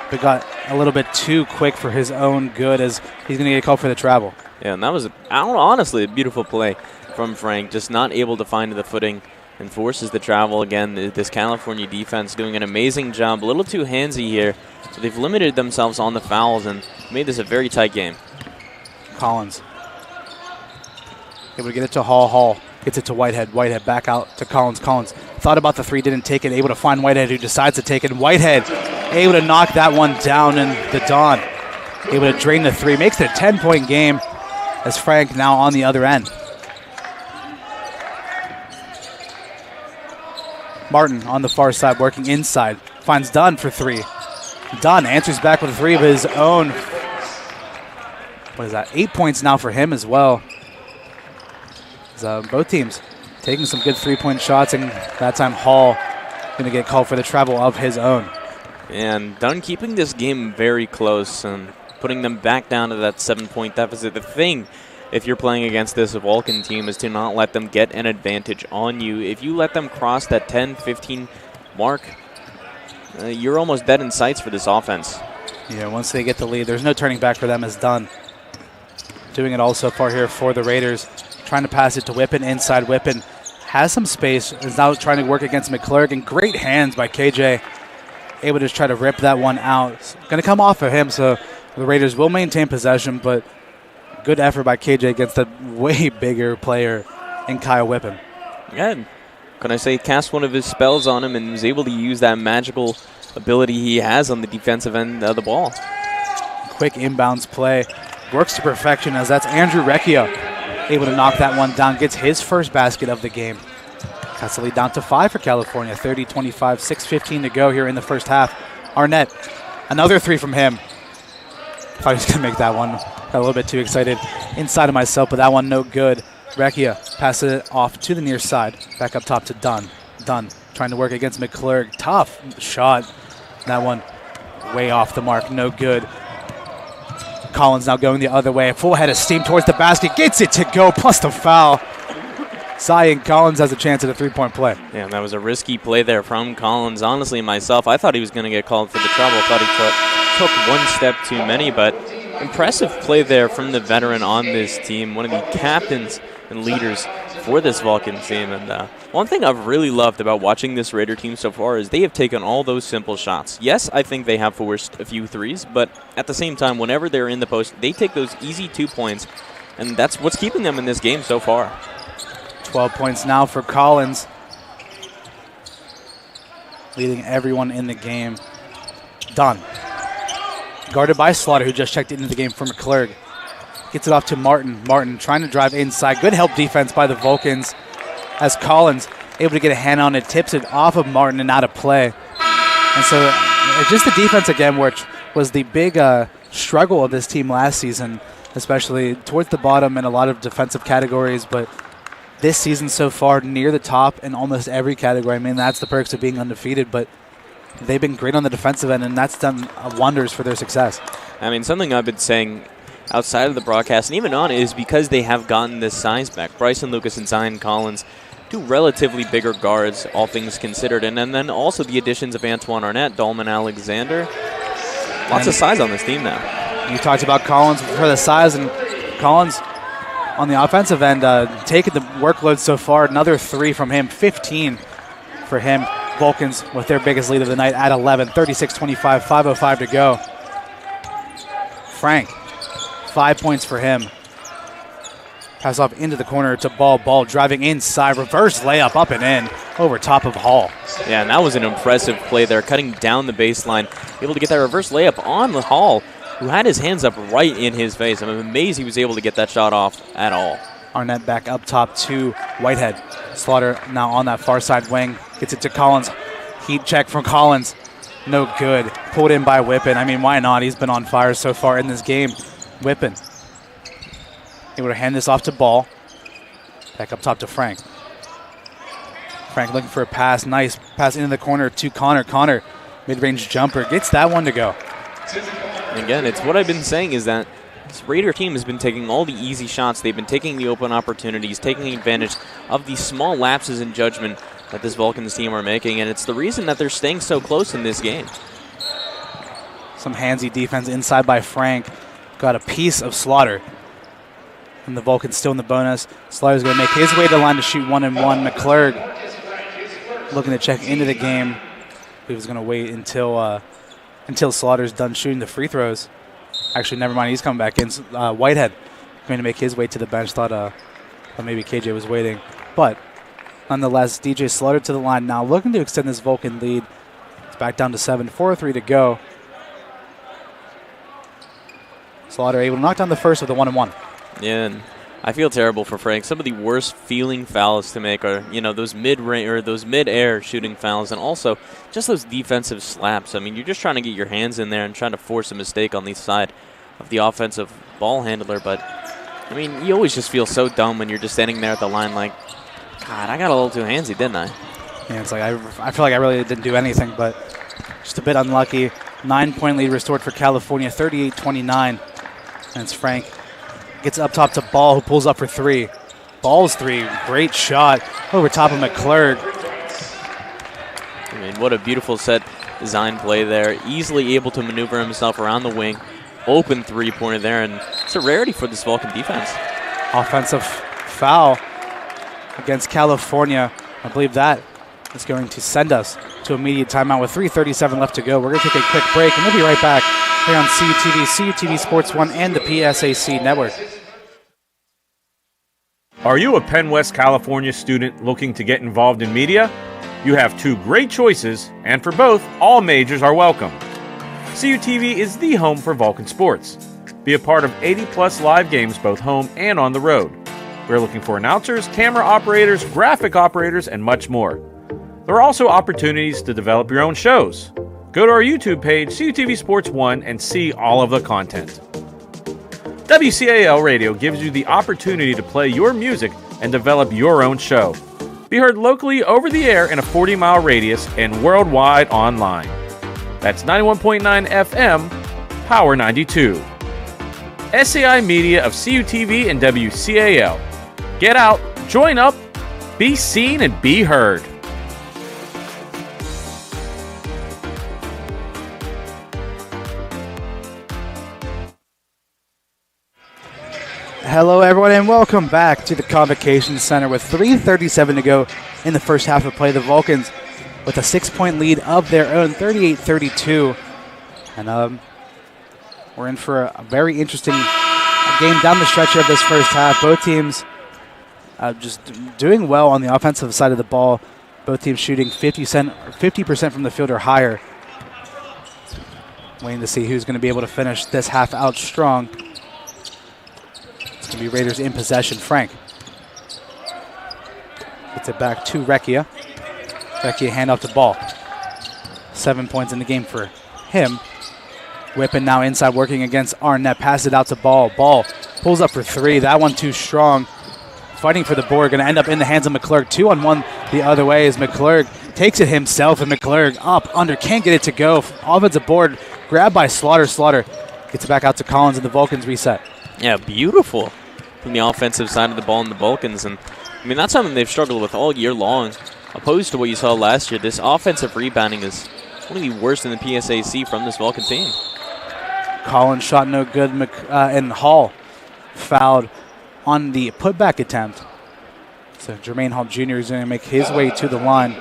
but got a little bit too quick for his own good as he's going to get called for the travel. Yeah, and that was, honestly, a beautiful play from Frank. Just not able to find the footing and forces the travel again. This California defense doing an amazing job. A little too handsy here. So they've limited themselves on the fouls and made this a very tight game. Collins able to get it to Hall. Hall gets it to Whitehead. Whitehead back out to Collins. Collins thought about the three, didn't take it. Able to find Whitehead, who decides to take it. Whitehead able to knock that one down, and the Dawn able to drain the three. Makes it a 10-point game as Frank now on the other end. Martin on the far side working inside. Finds Dunn for three. Dunn answers back with a three of his own. What is that? 8 points now for him as well. Both teams taking some good three-point shots, and that time Hall going to get called for the travel of his own. And Dunn keeping this game very close and putting them back down to that 7-point deficit. The thing, if you're playing against this Vulcan team, is to not let them get an advantage on you. If you let them cross that 10-15 mark, you're almost dead in sights for this offense. Yeah, once they get the lead, there's no turning back for them as Dunn. Doing it all so far here for the Raiders. Trying to pass it to Whippen, inside Whippen. Has some space, is now trying to work against McClurg, and great hands by KJ. Able to just try to rip that one out. It's going to come off of him, so the Raiders will maintain possession, but good effort by KJ against a way bigger player in Kyle Whippen. Yeah, can I say cast one of his spells on him and was able to use that magical ability he has on the defensive end of the ball. Quick inbounds play. Works to perfection as that's Andrew Recchia able to knock that one down. Gets his first basket of the game. Cuts the lead down to 5 for California. 30-25, 6:15 to go here in the first half. Arnett, another 3 from him. Thought he was going to make that one. Got a little bit too excited inside of myself, but that one no good. Recchia passes it off to the near side. Back up top to Dunn. Dunn trying to work against McClurg. Tough shot. That one way off the mark. No good. Collins now going the other way. Full head of steam towards the basket. Gets it to go, plus the foul. Zion Collins has a chance at a 3-point play. Yeah, that was a risky play there from Collins. Honestly, myself, I thought he was going to get called for the trouble. Thought he took one step too many, but impressive play there from the veteran on this team. One of the captains and leaders for this Vulcan team. And one thing I've really loved about watching this Raider team so far is they have taken all those simple shots. Yes, I think they have forced a few threes, but at the same time, whenever they're in the post, they take those easy 2 points, and that's what's keeping them in this game so far. 12 points now for Collins. Leading everyone in the game. Dunn. Guarded by Slaughter, who just checked into the game for McClurg. Gets it off to Martin. Martin trying to drive inside. Good help defense by the Vulcans as Collins able to get a hand on it. Tips it off of Martin and out of play. And so just the defense again, which was the big struggle of this team last season, especially towards the bottom in a lot of defensive categories. But this season so far, near the top in almost every category. I mean, that's the perks of being undefeated, but they've been great on the defensive end, and that's done wonders for their success. I mean, something I've been saying outside of the broadcast and even on it is because they have gotten this size back. Bryson Lucas and Zion Collins, 2 relatively bigger guards, all things considered, and then also the additions of Antoine Arnett, Dolman Alexander. Lots of size on this team now. You talked about Collins for the size, and Collins on the offensive end, taking the workload so far. Another 3 from him, 15 for him. Vulcans with their biggest lead of the night at 11, 36-25, 5:05 to go. Frank, 5 points for him. Pass off into the corner to Ball. Ball driving inside, reverse layup up and in over top of Hall. Yeah, and that was an impressive play there, cutting down the baseline, able to get that reverse layup on the Hall, who had his hands up right in his face. I'm amazed he was able to get that shot off at all. Arnett back up top to Whitehead. Slaughter now on that far side wing. Gets it to Collins. Heat check from Collins. No good. Pulled in by Whippen. I mean, why not? He's been on fire so far in this game. Whippen. Able to hand this off to Ball. Back up top to Frank. Frank looking for a pass. Nice pass into the corner to Connor. Connor, mid-range jumper. Gets that one to go. Again, it's what I've been saying is that this Raider team has been taking all the easy shots. They've been taking the open opportunities, taking advantage of the small lapses in judgment that this Vulcans team are making, and it's the reason that they're staying so close in this game. Some handsy defense inside by Frank. Got a piece of Slaughter. And the Vulcans still in the bonus. Slaughter's going to make his way to the line to shoot 1-and-1. McClurg looking to check into the game. He was going to wait until Slaughter's done shooting the free throws. Actually, never mind. He's coming back in. Whitehead going to make his way to the bench. Thought maybe KJ was waiting. But nonetheless, DJ Slaughter to the line now, looking to extend this Vulcan lead. It's back down to 7, 4-3 to go. Slaughter able to knock down the first with a 1-and-1. Yeah, and I feel terrible for Frank. Some of the worst feeling fouls to make are, those mid-range or those mid-air shooting fouls, and also just those defensive slaps. I mean, you're just trying to get your hands in there and trying to force a mistake on the side of the offensive ball handler. But I mean, you always just feel so dumb when you're just standing there at the line like, God, I got a little too handsy, didn't I? Yeah, it's like I feel like I really didn't do anything, but just a bit unlucky. 9-point lead restored for California, 38-29. And it's Frank. Gets up top to Ball, who pulls up for three. Ball's three, great shot over top of McClurg. I mean, what a beautiful set design play there. Easily able to maneuver himself around the wing. Open three-pointer there, and it's a rarity for this Vulcan defense. Offensive foul against California. I believe that is going to send us to immediate timeout with 3:37 left to go. We're going to take a quick break, and we'll be right back here on CUTV Sports 1, and the PSAC Network. Are you a Penn West California student looking to get involved in media? You have two great choices, and for both, all majors are welcome. CUTV is the home for Vulcan sports. Be a part of 80-plus live games both home and on the road. We're looking for announcers, camera operators, graphic operators, and much more. There are also opportunities to develop your own shows. Go to our YouTube page, CUTV Sports 1, and see all of the content. WCAL Radio gives you the opportunity to play your music and develop your own show. Be heard locally over the air in a 40-mile radius and worldwide online. That's 91.9 FM, Power 92. SAI Media of CUTV and WCAL. Get out, join up, be seen, and be heard. Hello, everyone, and welcome back to the Convocation Center with 3:37 to go in the first half of play. The Vulcans with a 6-point lead of their own, 38-32. And we're in for a very interesting game down the stretch of this first half. Both teams just doing well on the offensive side of the ball. Both teams shooting 50% from the field or higher. Waiting to see who's going to be able to finish this half out strong. It's going to be Raiders in possession. Frank gets it back to Recchia. Recchia hand off the ball. 7 points in the game for him. Whipping now inside, working against Arnett. Pass it out to Ball. Ball pulls up for three. That one too strong. Fighting for the board. Going to end up in the hands of McClurg. 2-on-1 the other way as McClurg takes it himself. And McClurg up, under, can't get it to go. Offensive board grabbed by Slaughter. Slaughter gets it back out to Collins, and the Vulcans reset. Yeah, beautiful from the offensive side of the ball in the Vulcans. And, I mean, that's something they've struggled with all year long. Opposed to what you saw last year, this offensive rebounding is one of the worst in the PSAC from this Vulcan team. Collins shot no good, and Hall fouled on the putback attempt. So Jermaine Hall Jr. is going to make his way to the line.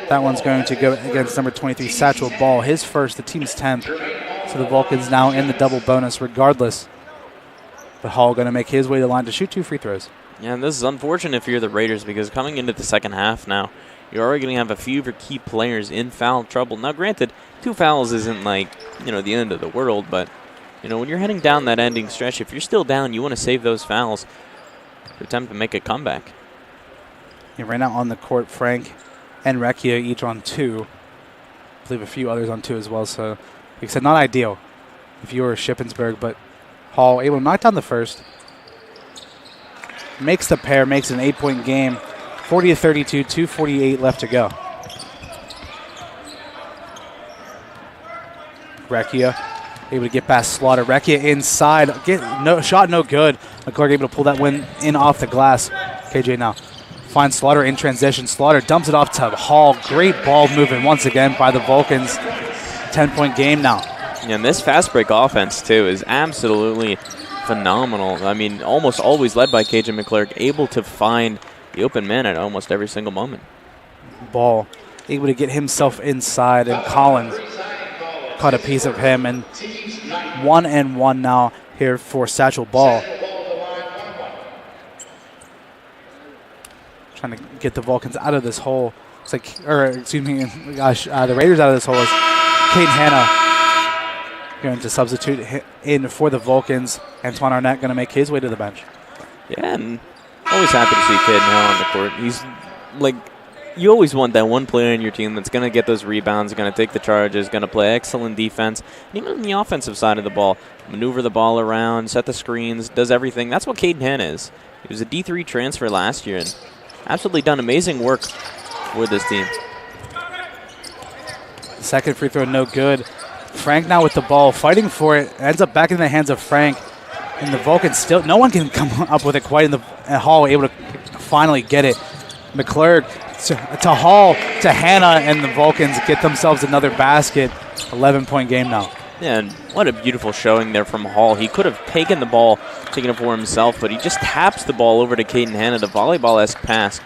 That one's going to go against number 23, Satchel Ball. His first, the team's 10th. So the Vulcans now in the double bonus regardless. But Hall going to make his way to the line to shoot 2 free throws. Yeah, and this is unfortunate if you're the Raiders because coming into the second half now, you're already going to have a few of your key players in foul trouble. Now, granted, 2 fouls isn't like, the end of the world, but, when you're heading down that ending stretch, if you're still down, you want to save those fouls to attempt to make a comeback. Yeah, right now on the court, Frank and Recchia each on 2. I believe a few others on 2 as well, so, like I said, not ideal if you were Shippensburg, but Hall able to knock down the first. Makes the pair, makes an 8-point game. 40-32, 2:48 left to go. Recchia able to get past Slaughter. Recchia inside. Shot no good. McClurg able to pull that win in off the glass. KJ now finds Slaughter in transition. Slaughter dumps it off to Hall. Great ball movement once again by the Vulcans. 10-point game now. Yeah, and this fast break offense, too, is absolutely phenomenal. I mean, almost always led by KJ McClurg, able to find the open man at almost every single moment. Ball able to get himself inside, and Collins caught a piece of him, and 1-1 now here for Satchel Ball. Trying to get the Vulcans out of this hole. It's like, the Raiders out of this hole is Caden Hanna going to substitute in for the Vulcans. Antoine Arnett going to make his way to the bench. Yeah, and always happy to see Caden Hanna on the court. He's like, you always want that one player in your team that's going to get those rebounds, going to take the charges, going to play excellent defense. And even on the offensive side of the ball, maneuver the ball around, set the screens, does everything. That's what Caden Hanna is. He was a D3 transfer last year and absolutely done amazing work for this team. Second free throw, no good. Frank now with the ball, fighting for it. Ends up back in the hands of Frank. And the Vulcans still, no one can come up with it quite in the Hall, able to finally get it. McClurg to Hall, to Hannah, and the Vulcans get themselves another basket. 11-point game now. Yeah, and what a beautiful showing there from Hall. He could have taken the ball, taken it for himself, but he just taps the ball over to Caden Hannah, the volleyball-esque pass,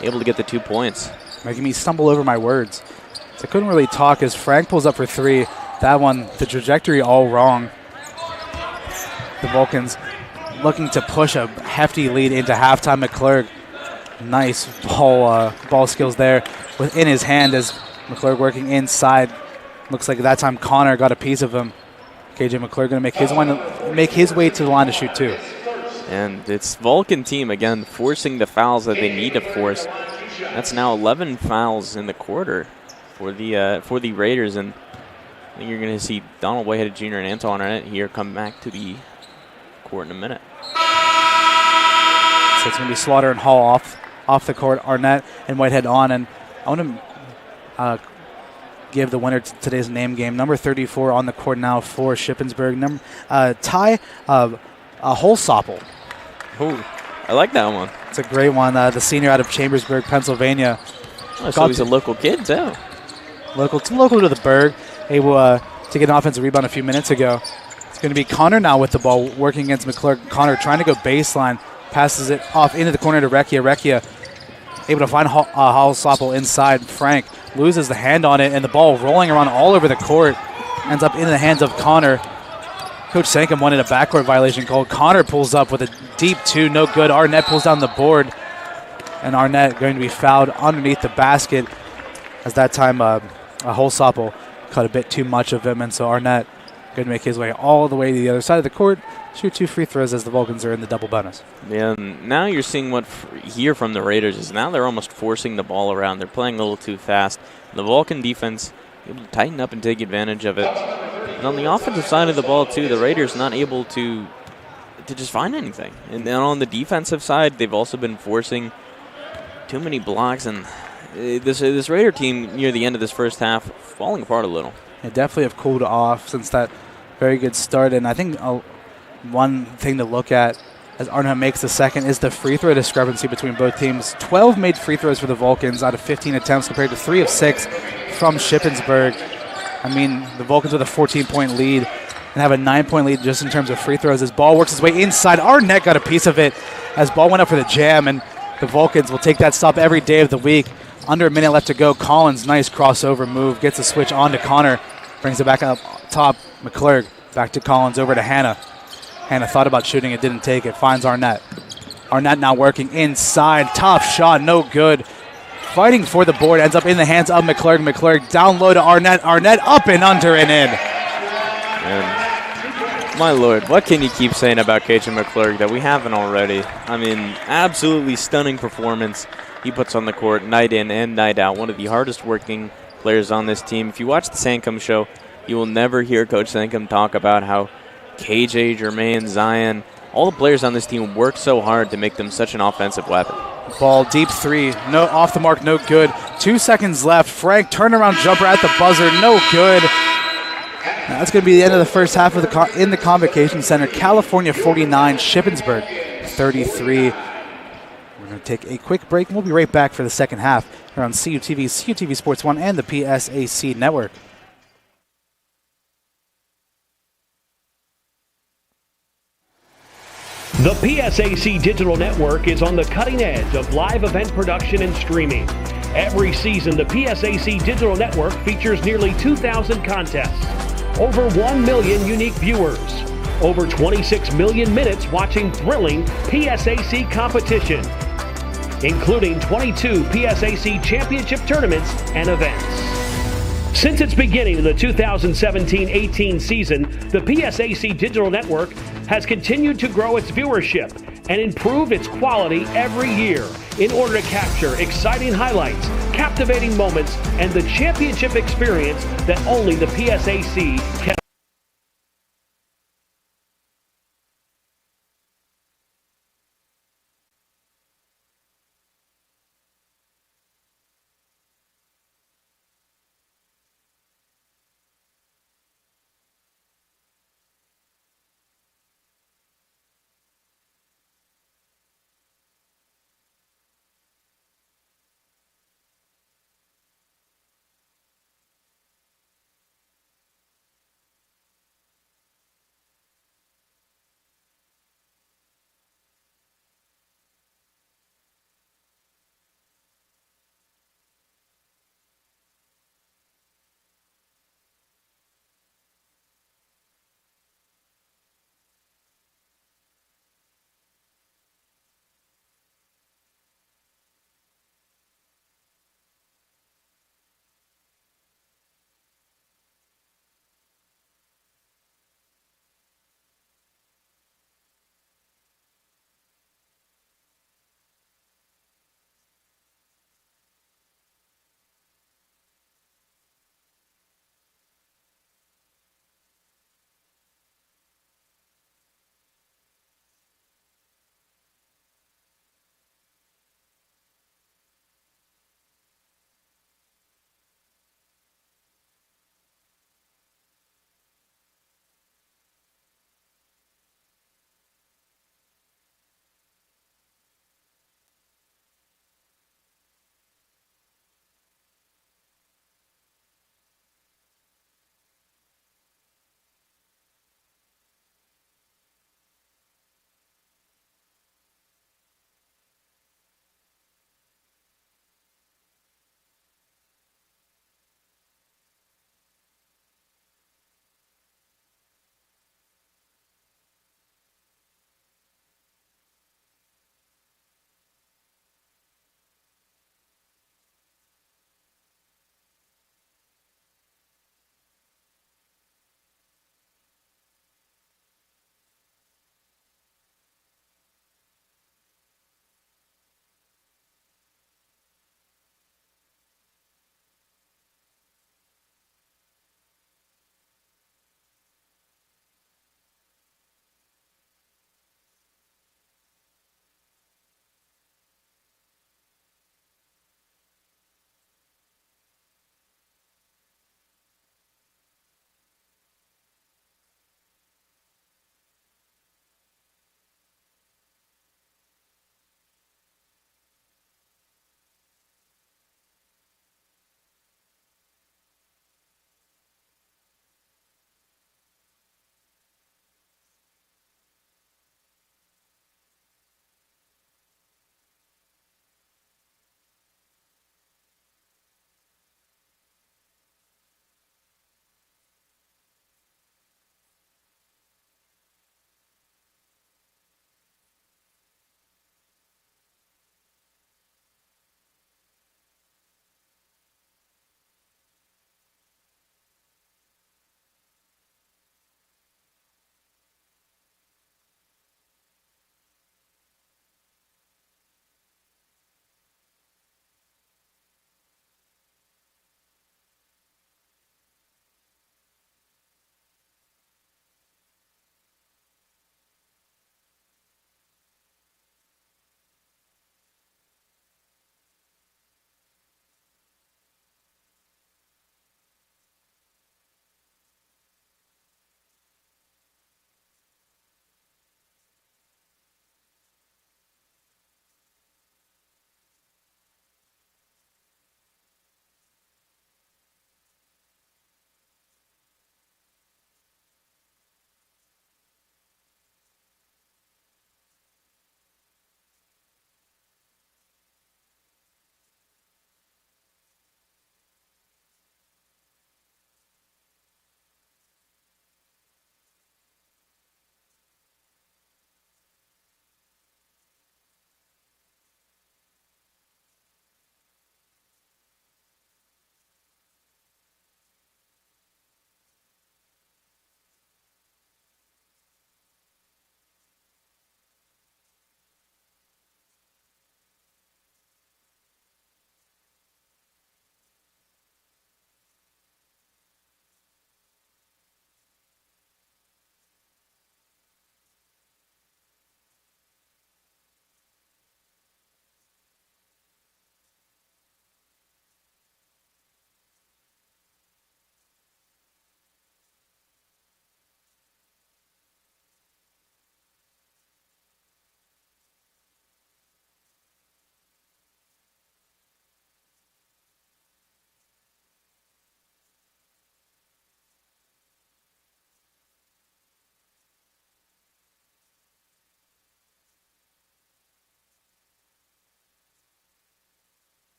able to get the 2 points. Making me stumble over my words. So I couldn't really talk as Frank pulls up for three. That one, the trajectory all wrong. The Vulcans looking to push a hefty lead into halftime. McClurg, nice ball skills there within his hand as McClurg working inside. Looks like that time Connor got a piece of him. KJ McClurg going to make his way to the line to shoot two. And it's Vulcan team again forcing the fouls that they need to force. That's now 11 fouls in the quarter for the Raiders, and I think you're going to see Donald Whitehead Jr. and Anton Arnett here come back to the court in a minute. So it's going to be Slaughter and Hall off the court, Arnett and Whitehead on, and I want to give the winner to today's name game. Number 34 on the court now for Shippensburg. Ty Holsopple. Oh, I like that one. It's a great one. The senior out of Chambersburg, Pennsylvania. Oh, so he's a local kid too. Local to the Berg. Able to get an offensive rebound a few minutes ago. It's going to be Connor now with the ball, working against McClurg. Connor trying to go baseline, passes it off into the corner to Recchia. Recchia able to find Holsopple inside. Frank loses the hand on it, and the ball rolling around all over the court. Ends up in the hands of Connor. Coach Sankum wanted a backcourt violation called. Connor pulls up with a deep two, no good. Arnett pulls down the board, and Arnett going to be fouled underneath the basket as that time Holsopple caught a bit too much of him, and so Arnett going to make his way all the way to the other side of the court, shoot two free throws as the Vulcans are in the double bonus. Yeah, now you're seeing what here from the Raiders is now they're almost forcing the ball around. They're playing a little too fast. The Vulcan defense able to tighten up and take advantage of it. And on the offensive side of the ball, too, the Raiders not able to just find anything. And then on the defensive side, they've also been forcing too many blocks. And this Raider team near the end of this first half falling apart a little. They definitely have cooled off since that very good start. And I think one thing to look at as Arnett makes the second is the free throw discrepancy between both teams. 12 made free throws for the Vulcans out of 15 attempts compared to 3 of 6 from Shippensburg. I mean, the Vulcans with a 14-point lead and have a 9-point lead just in terms of free throws. As ball works its way inside, Arnett got a piece of it as ball went up for the jam, and the Vulcans will take that stop every day of the week. Under a minute left to go. Collins, nice crossover move, gets a switch on to Connor, brings it back up top. McClurg back to Collins, over to Hannah. Hannah thought about shooting it, didn't take it, finds Arnett. Arnett now working inside, top shot, no good. Fighting for the board, ends up in the hands of McClurg. McClurg down low to Arnett. Arnett up and under and in. And my Lord, what can you keep saying about KJ McClurg that we haven't already? I mean, absolutely stunning performance he puts on the court night in and night out. One of the hardest working players on this team. If you watch the Sankum show, you will never hear Coach Sankum talk about how KJ, Jermaine, Zion, all the players on this team work so hard to make them such an offensive weapon. Ball deep three, no off the mark, no good. 2 seconds left. Frank turnaround jumper at the buzzer, no good. That's going to be the end of the first half of in the Convocation Center. California 49, Shippensburg 33. We're going to take a quick break, and we'll be right back for the second half here on CUTV Sports 1 and the PSAC Network. The PSAC Digital Network is on the cutting edge of live event production and streaming. Every season, the PSAC Digital Network features nearly 2,000 contests, over 1 million unique viewers, over 26 million minutes watching thrilling PSAC competition, including 22 PSAC championship tournaments and events. Since its beginning in the 2017-18 season, the PSAC Digital Network has continued to grow its viewership and improve its quality every year in order to capture exciting highlights, captivating moments, and the championship experience that only the PSAC can.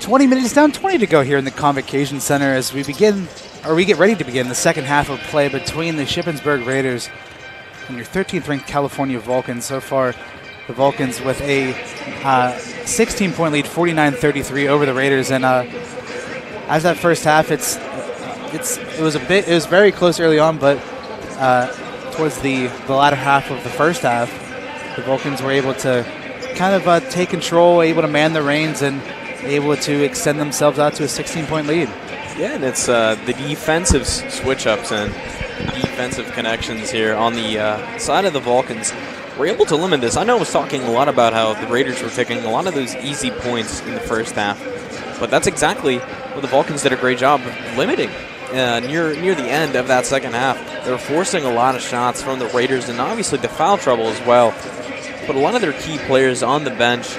20 minutes down, 20 to go here in the Convocation Center as we get ready to begin the second half of play between the Shippensburg Raiders and your 13th ranked California Vulcans. So far, the Vulcans with a 16-point lead, 49-33 over the Raiders. And as that first half, it was very close early on, but towards the latter half of the first half, the Vulcans were able to kind of take control, able to man the reins, and able to extend themselves out to a 16-point lead. Yeah, and it's the defensive switch-ups and defensive connections here on the side of the Vulcans. We're able to limit this. I know I was talking a lot about how the Raiders were taking a lot of those easy points in the first half, but that's exactly what the Vulcans did a great job of limiting. Near the end of that second half, they were forcing a lot of shots from the Raiders, and obviously the foul trouble as well. But a lot of their key players on the bench,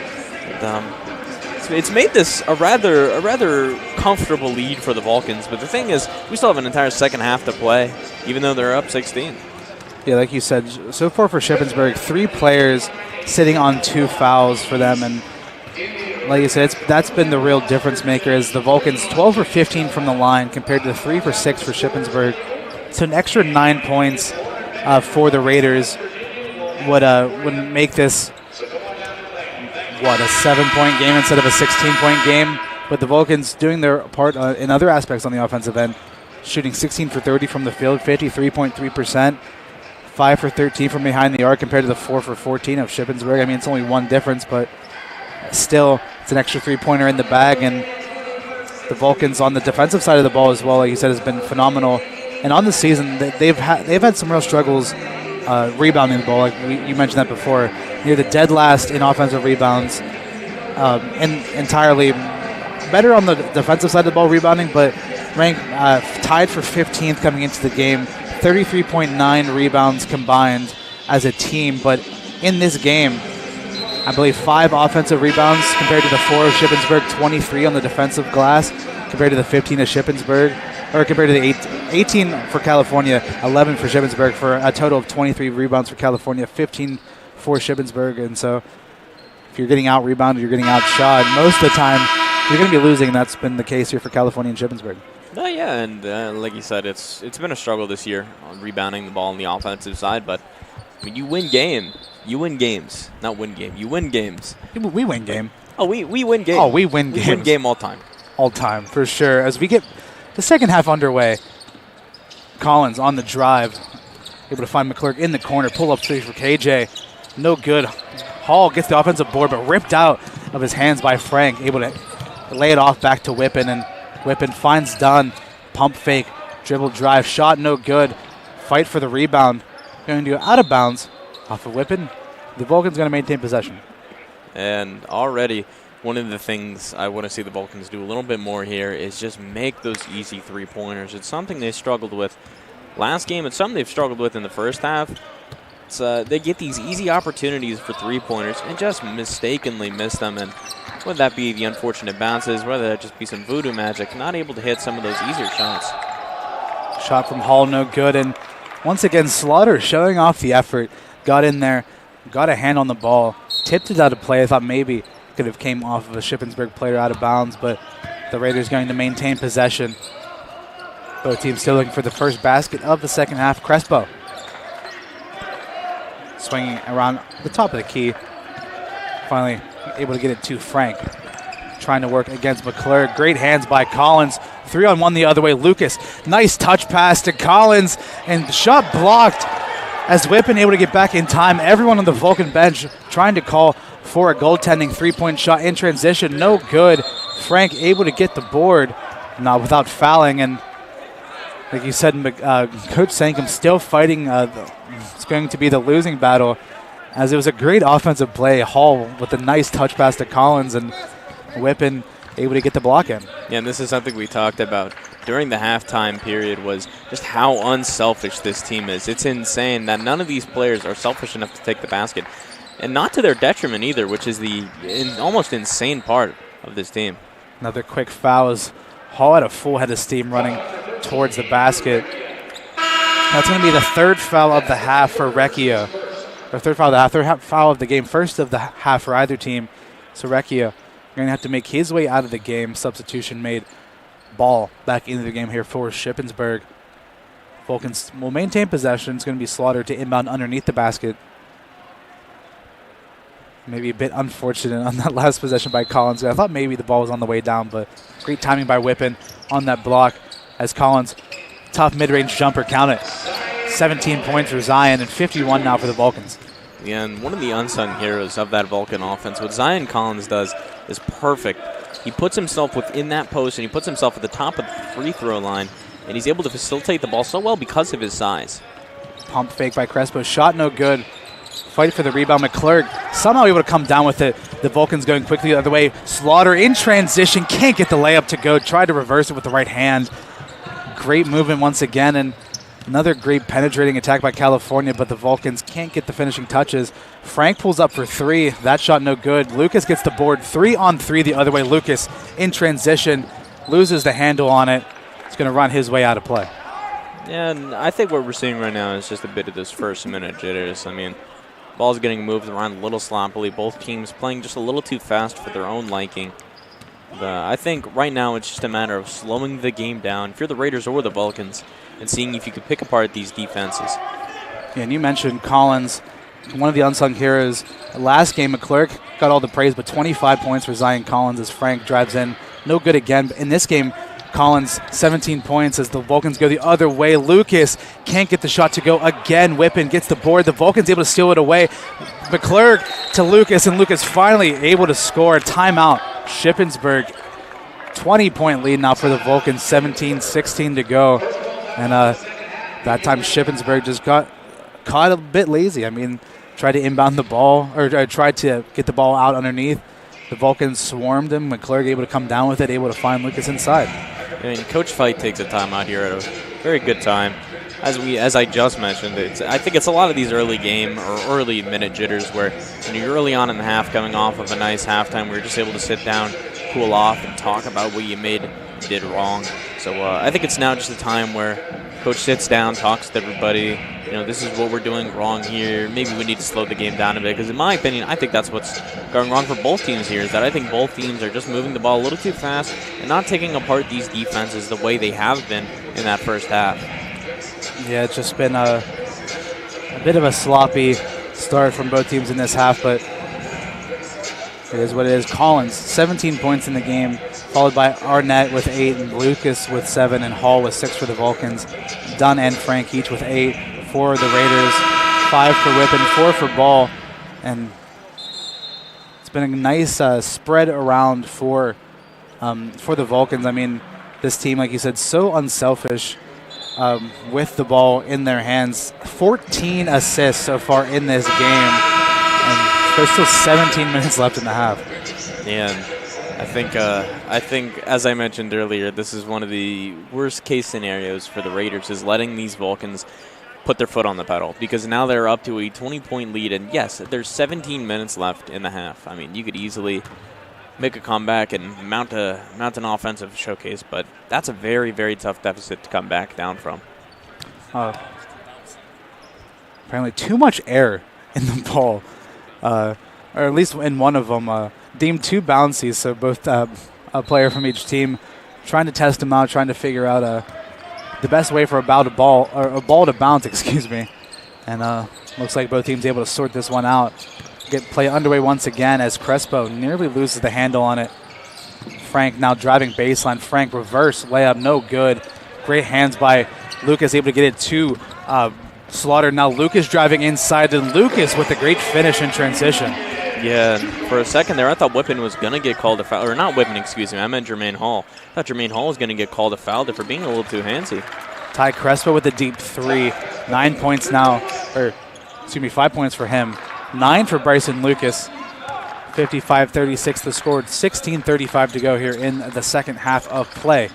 it's made this a rather comfortable lead for the Vulcans. But the thing is, we still have an entire second half to play, even though they're up 16. Yeah, like you said, so far for Shippensburg, 3 players sitting on 2 fouls for them, and like you said, that's been the real difference maker. As the Vulcans 12 for 15 from the line compared to 3 for 6 for Shippensburg. So an extra 9 points for the Raiders would make this a 7-point game instead of a 16-point game. But the Vulcans doing their part in other aspects on the offensive end, shooting 16 for 30 from the field, 53.3%. 5 for 13 from behind the arc compared to the 4 for 14 of Shippensburg. I mean, it's only one difference, but still, it's an extra 3-pointer in the bag. And the Vulcans on the defensive side of the ball as well, like you said, has been phenomenal. And on the season, they've had some real struggles rebounding the ball. Like you mentioned that before, near the dead last in offensive rebounds, and entirely better on the defensive side of the ball rebounding, but ranked tied for 15th coming into the game. 33.9 rebounds combined as a team, but in this game, I believe 5 offensive rebounds compared to the 4 of Shippensburg, 23 on the defensive glass compared to the 15 of Shippensburg, or compared to the 18 for California, 11 for Shippensburg, for a total of 23 rebounds for California, 15 for Shippensburg. And so if you're getting out-rebounded, you're getting outshot. Most of the time, you're going to be losing, and that's been the case here for California and Shippensburg. Yeah, and like you said, it's been a struggle this year on rebounding the ball on the offensive side. But when you win games. You win games. We win game. Oh, we win games. Oh, we win games. We win game all time. All time, for sure. As we get the second half underway, Collins on the drive, able to find McClurg in the corner, pull-up 3 for KJ. No good. Hall gets the offensive board, but ripped out of his hands by Frank, able to lay it off back to Whippen, and Whippen finds Dunn. Pump fake, dribble drive, shot no good. Fight for the rebound. Going to go out of bounds off of Whippen. The Vulcans going to maintain possession. And already, one of the things I want to see the Vulcans do a little bit more here is just make those easy 3-pointers. It's something they struggled with last game. It's something they've struggled with in the first half. They get these easy opportunities for 3-pointers and just mistakenly miss them. And whether that be the unfortunate bounces, whether that just be some voodoo magic, not able to hit some of those easier shots. Shot from Hall, no good. And once again, Slaughter showing off the effort. Got in there, got a hand on the ball, tipped it out of play. I thought maybe could have came off of a Shippensburg player out of bounds, but the Raiders going to maintain possession. Both teams still looking for the first basket of the second half. Crespo swinging around the top of the key. Finally able to get it to Frank. Trying to work against McClure. Great hands by Collins. 3-on-1 the other way. Lucas, nice touch pass to Collins, and the shot blocked as Whippen able to get back in time. Everyone on the Vulcan bench trying to call for a goaltending 3-point shot in transition. No good. Frank able to get the board, not without fouling. And like you said, Coach Sankum still fighting. It's going to be the losing battle, as it was a great offensive play. Hall with a nice touch pass to Collins, and Whippen able to get the block in. Yeah, and this is something we talked about during the halftime period, was just how unselfish this team is. It's insane that none of these players are selfish enough to take the basket, and not to their detriment either, which is the almost insane part of this team. Another quick foul as Hall had a full head of steam running towards the basket. That's going to be the third foul of the half for Recchia. Or third foul of the half, third foul of the game, first of the half for either team. So Recchia going to have to make his way out of the game. Substitution made. Ball back into the game here for Shippensburg. Vulcans will maintain possession. It's going to be Slaughter to inbound underneath the basket. Maybe a bit unfortunate on that last possession by Collins. I thought maybe the ball was on the way down, but great timing by Whippen on that block as Collins, tough mid-range jumper, count it. 17 points for Zion and 51 now for the Vulcans. Yeah, and one of the unsung heroes of that Vulcan offense, what Zion Collins does is perfect. He puts himself within that post, and he puts himself at the top of the free throw line, and he's able to facilitate the ball so well because of his size. Pump fake by Crespo. Shot no good. Fight for the rebound. McClurg somehow able to come down with it. The Vulcans going quickly the other way. Slaughter in transition. Can't get the layup to go. Tried to reverse it with the right hand. Great movement once again, and another great penetrating attack by California, but the Vulcans can't get the finishing touches. Frank pulls up for three. That shot no good. Lucas gets the board. 3-on-3 the other way. Lucas in transition. Loses the handle on it. It's going to run his way out of play. Yeah, and I think what we're seeing right now is just a bit of this first minute jitters. I mean, ball's getting moved around a little sloppily. Both teams playing just a little too fast for their own liking. I think right now it's just a matter of slowing the game down, if you're the Raiders or the Vulcans, and seeing if you could pick apart these defenses. Yeah, and you mentioned Collins, one of the unsung heroes. Last game, McClurg got all the praise, but 25 points for Zion Collins as Frank drives in. No good again. In this game, Collins, 17 points as the Vulcans go the other way. Lucas can't get the shot to go again. Whippen gets the board. The Vulcans able to steal it away. McClurg to Lucas, and Lucas finally able to score. Timeout. Shippensburg, 20-point lead now for the Vulcans, 17-16 to go. And that time Shippensburg just got caught a bit lazy. I mean, tried to inbound the ball, or tried to get the ball out underneath. The Vulcans swarmed him. McClurg able to come down with it, able to find Lucas inside. I mean, Coach Fight takes a timeout here at a very good time. As I just mentioned, I think it's a lot of these early game or early minute jitters where you're early on in the half, coming off of a nice halftime, where you're just able to sit down, cool off, and talk about what you did wrong. So I think it's now just a time where Coach sits down, talks to everybody. This is what we're doing wrong here. Maybe we need to slow the game down a bit, because in my opinion, I think that's what's going wrong for both teams here, is that I think both teams are just moving the ball a little too fast and not taking apart these defenses the way they have been in that first half. Yeah, it's just been a bit of a sloppy start from both teams in this half, but it is what it is. Collins, 17 points in the game, followed by Arnett with 8, and Lucas with 7, and Hall with 6 for the Vulcans. Dunn and Frank each with 8 for the Raiders, 5 for Whippen, 4 for Ball, and it's been a nice spread around for the Vulcans. I mean, this team, like you said, so unselfish. With the ball in their hands. 14 assists so far in this game, and there's still 17 minutes left in the half. And I think, as I mentioned earlier, this is one of the worst case scenarios for the Raiders, is letting these Vulcans put their foot on the pedal, because now they're up to a 20-point lead, and yes, there's 17 minutes left in the half. I mean, you could easily make a comeback and mount an offensive showcase, but that's a very, very tough deficit to come back down from. Apparently too much air in the ball, or at least in one of them, deemed too bouncy, so both a player from each team trying to test them out, trying to figure out the best way for a ball to bounce, excuse me. And looks like both teams able to sort this one out. Get play underway once again as Crespo nearly loses the handle on it. Frank now driving baseline. Frank reverse layup, no good. Great hands by Lucas, able to get it to Slaughter. Now Lucas driving inside, and Lucas with a great finish in transition. Yeah, for a second there, I thought Whippen was going to get called a foul. Or not Whippen, excuse me. I meant Jermaine Hall. I thought Jermaine Hall was going to get called a foul for being a little too handsy. Ty Crespo with a deep 3. 9 points now. 5 points for him. 9 for Bryson Lucas. 55-36 the score. 16:35 to go here in the second half of play.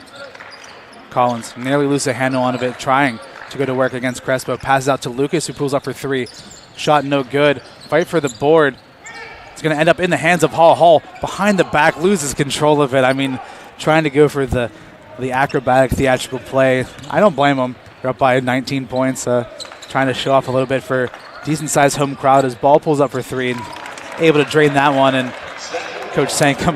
Collins nearly loses a handle on it, trying to go to work against Crespo. Passes out to Lucas, who pulls up for 3. Shot no good. Fight for the board. It's going to end up in the hands of Hall. Hall behind the back, loses control of it. I mean, trying to go for the acrobatic, theatrical play. I don't blame him. They're up by 19 points. Trying to show off a little bit for decent-sized home crowd as Ball pulls up for 3 and able to drain that one. And Coach Sankum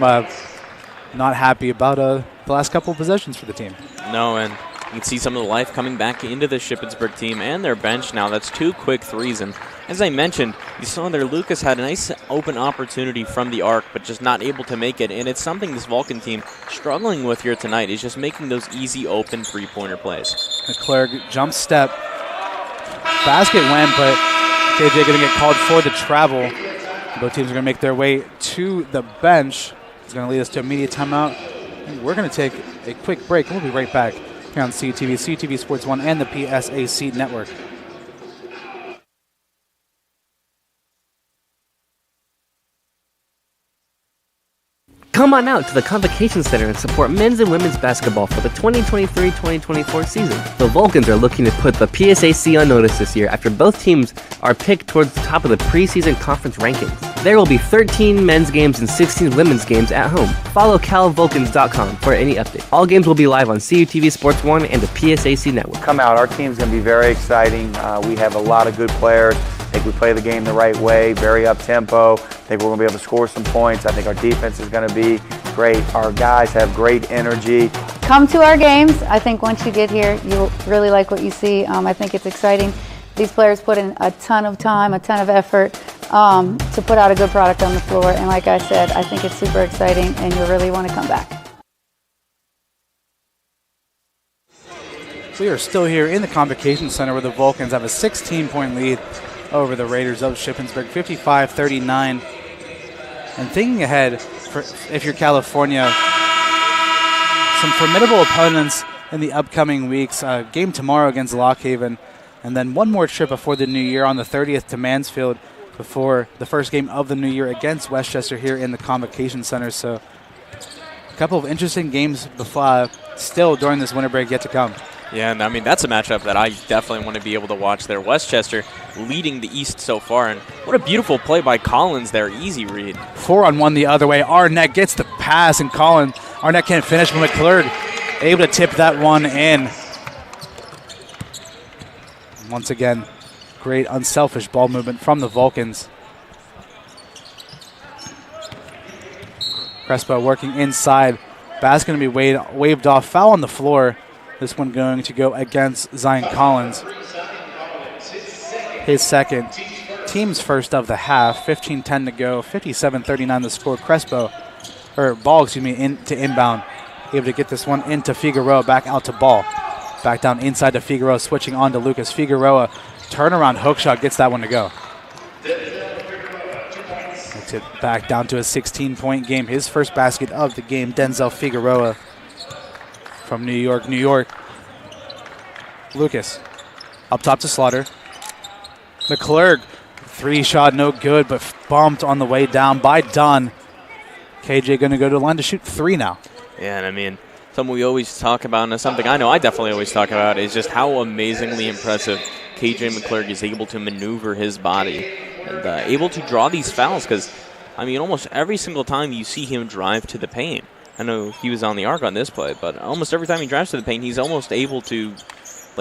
not happy about the last couple of possessions for the team. No, and you can see some of the life coming back into the Shippensburg team and their bench now. That's 2 quick threes. And as I mentioned, you saw there Lucas had a nice open opportunity from the arc, but just not able to make it. And it's something this Vulcan team struggling with here tonight, is just making those easy open three-pointer plays. McClurg jump step. Basket went, but KJ going to get called for the travel. Both teams are going to make their way to the bench. It's going to lead us to immediate timeout. And we're going to take a quick break. We'll be right back here on CUTV, CUTV Sports 1, and the PSAC Network. Come on out to the Convocation Center and support men's and women's basketball for the 2023-2024 season. The Vulcans are looking to put the PSAC on notice this year after both teams are picked towards the top of the preseason conference rankings. There will be 13 men's games and 16 women's games at home. Follow calvulcans.com for any update. All games will be live on CUTV Sports 1 and the PSAC Network. Come out. Our team's going to be very exciting. We have a lot of good players. I think we play the game the right way, very up-tempo. I think we're going to be able to score some points. I think our defense is going to be great. Our guys have great energy. Come to our games. I think once you get here, you'll really like what you see. I think it's exciting. These players put in a ton of time, a ton of effort to put out a good product on the floor. And like I said, I think it's super exciting, and you'll really want to come back. We are still here in the Convocation Center where the Vulcans have a 16-point lead over the Raiders of Shippensburg, 55-39. And thinking ahead, if you're California, some formidable opponents in the upcoming weeks. Game tomorrow against Lock Haven, and then one more trip before the new year on the 30th to Mansfield before the first game of the new year against Westchester here in the Convocation Center. So a couple of interesting games before, still during this winter break yet to come. Yeah, and I mean, that's a matchup that I definitely want to be able to watch there. Westchester leading the East so far, and what a beautiful play by Collins there. Easy read. 4-on-1 the other way. Arnett gets the pass, and Arnett can't finish, but McClurg able to tip that one in. Once again, great unselfish ball movement from the Vulcans. Crespo working inside. Bass going to be waved off. Foul on the floor. This one going to go against Zion Collins. His second. Team's first of the half. 15-10 to go. 57-39 the score. Ball, to inbound. Able to get this one into Figueroa. Back out to Ball. Back down inside to Figueroa. Switching on to Lucas. Figueroa. Turnaround hook shot. Gets that one to go. Takes it back down to a 16-point game. His first basket of the game. Denzel Figueroa from New York, New York. Lucas up top to Slaughter. McClurg, 3-shot, no good, but bumped on the way down by Dunn. KJ going to go to the line to shoot 3 now. Yeah, and I mean, something we always talk about, and something I know I definitely always talk about, is just how amazingly impressive KJ McClurg is able to maneuver his body and able to draw these fouls, because, I mean, almost every single time you see him drive to the paint, I know he was on the arc on this play, but almost every time he drives to the paint, he's almost able to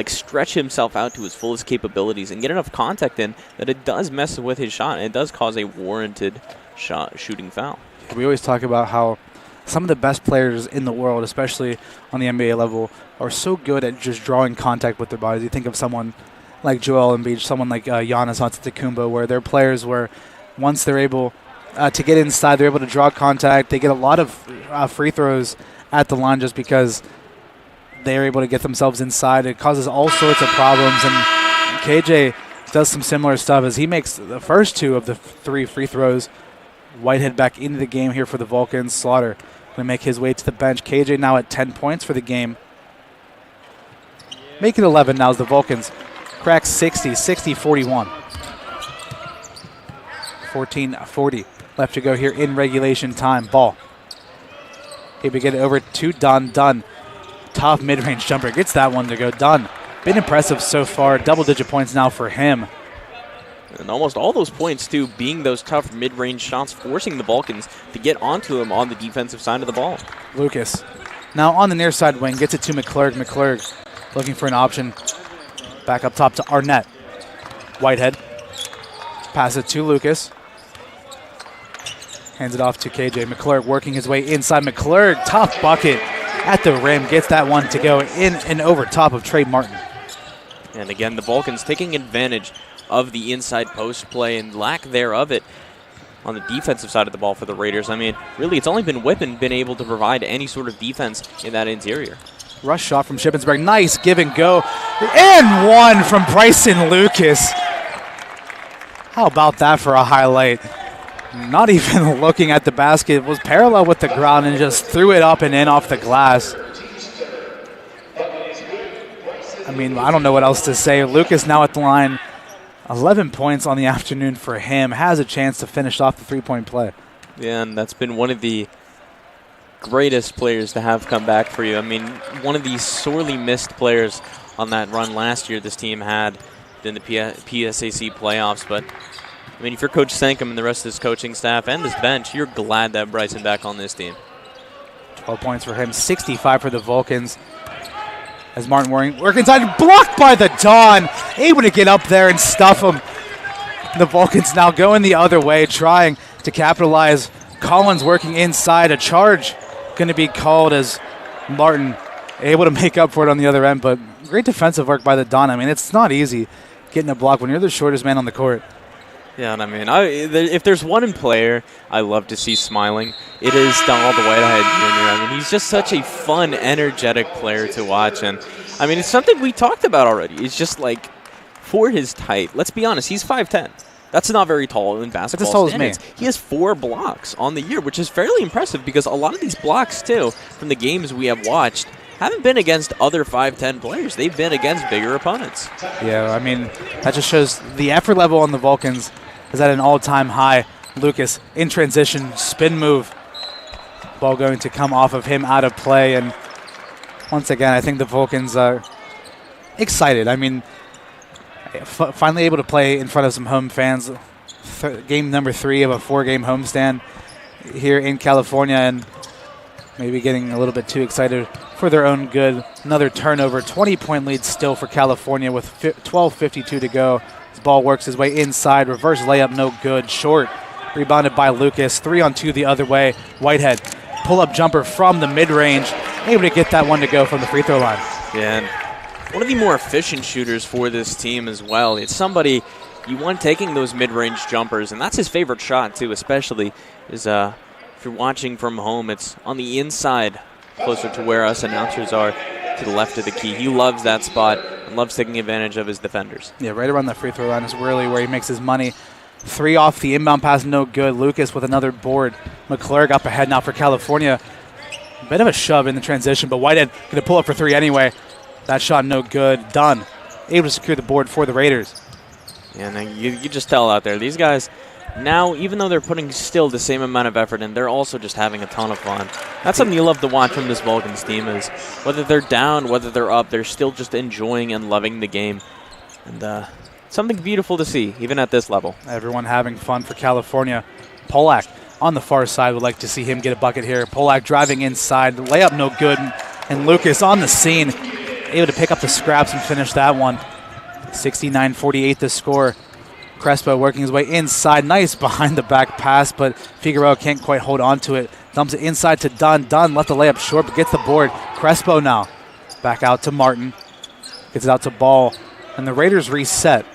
stretch himself out to his fullest capabilities and get enough contact in that it does mess with his shot, and it does cause a warranted shooting foul. We always talk about how some of the best players in the world, especially on the NBA level, are so good at just drawing contact with their bodies. You think of someone like Joel Embiid, someone like Giannis Antetokounmpo, where they're players where once they're able to get inside, they're able to draw contact. They get a lot of free throws at the line just because they're able to get themselves inside. It causes all sorts of problems, and KJ does some similar stuff as he makes the first 2 of the 3 free throws. Whitehead back into the game here for the Vulcans. Slaughter going to make his way to the bench. KJ now at 10 points for the game. Make it 11 now as the Vulcans crack 60-41. 14-40 left to go here in regulation time. Ball. Able to get it over to Dunn. Dunn, tough mid-range jumper. Gets that one to go. Dunn, been impressive so far. Double-digit points now for him. And almost all those points, too, being those tough mid-range shots, forcing the Vulcans to get onto him on the defensive side of the ball. Lucas now on the near side wing. Gets it to McClurg. McClurg looking for an option. Back up top to Arnett. Whitehead. Pass it to Lucas. Hands it off to KJ McClurg, working his way inside. McClurg, tough bucket at the rim, gets that one to go in and over top of Trey Martin. And again, the Vulcans taking advantage of the inside post play and lack thereof it on the defensive side of the ball for the Raiders. I mean, really, it's only been Whippen been able to provide any sort of defense in that interior. Rush shot from Shippensburg. Nice give and go. And one from Bryson Lucas. How about that for a highlight? Not even looking at the basket. Was parallel with the ground and just threw it up and in off the glass. I mean, I don't know what else to say. Lucas now at the line. 11 points on the afternoon for him. Has a chance to finish off the three-point play. Yeah, and that's been one of the greatest players to have come back for you. I mean, one of the sorely missed players on that run last year this team had in the PSAC playoffs. But, I mean, if you're Coach Sankum and the rest of his coaching staff and his bench, you're glad to have Bryson back on this team. 12 points for him, 65 for the Vulcans. As Martin working inside, blocked by the Don. Able to get up there and stuff him. The Vulcans now going the other way, trying to capitalize. Collins working inside. A charge going to be called as Martin able to make up for it on the other end. But great defensive work by the Don. I mean, it's not easy getting a block when you're the shortest man on the court. Yeah, and I mean, if there's one player I love to see smiling, it is Donald Whitehead Jr. I mean, he's just such a fun, energetic player to watch. And, I mean, it's something we talked about already. It's just like, for his height, let's be honest, he's 5'10". That's not very tall in basketball That's as tall standards. as me. He has 4 blocks on the year, which is fairly impressive because a lot of these blocks, too, from the games we have watched, haven't been against other 5'10" players. They've been against bigger opponents. Yeah, I mean, that just shows the effort level on the Vulcans is at an all-time high. Lucas in transition, spin move. Ball going to come off of him out of play. And once again, I think the Vulcans are excited. I mean, finally able to play in front of some home fans. Game number 3 of a 4-game homestand here in California, and maybe getting a little bit too excited for their own good. Another turnover, 20-point lead still for California with 12:52 to go. His ball works his way inside, reverse layup, no good, short. Rebounded by Lucas, 3-on-2 the other way. Whitehead, pull-up jumper from the mid-range, able to get that one to go from the free throw line. Yeah, and one of the more efficient shooters for this team as well. It's somebody you want taking those mid-range jumpers, and that's his favorite shot too, especially is if you're watching from home, it's on the inside, closer to where us announcers are, to the left of the key. He loves that spot and loves taking advantage of his defenders. Yeah, right around the free throw line is really where he makes his money. 3 off the inbound pass, no good. Lucas with another board. McClurg up ahead now for California. Bit of a shove in the transition, but Whitehead going to pull up for 3 anyway. That shot no good. Done. Able to secure the board for the Raiders. Yeah, and you just tell out there, these guys now, even though they're putting still the same amount of effort in, they're also just having a ton of fun. That's something you love to watch from this Vulcans team is whether they're down, whether they're up, they're still just enjoying and loving the game. And something beautiful to see, even at this level. Everyone having fun for California. Polak on the far side, would like to see him get a bucket here. Polak driving inside, layup no good, and Lucas on the scene, able to pick up the scraps and finish that one. 69-48 the score. Crespo working his way inside. Nice behind the back pass, but Figueroa can't quite hold on to it. Dumps it inside to Dunn. Dunn left the layup short, but gets the board. Crespo now back out to Martin. Gets it out to Ball. And the Raiders reset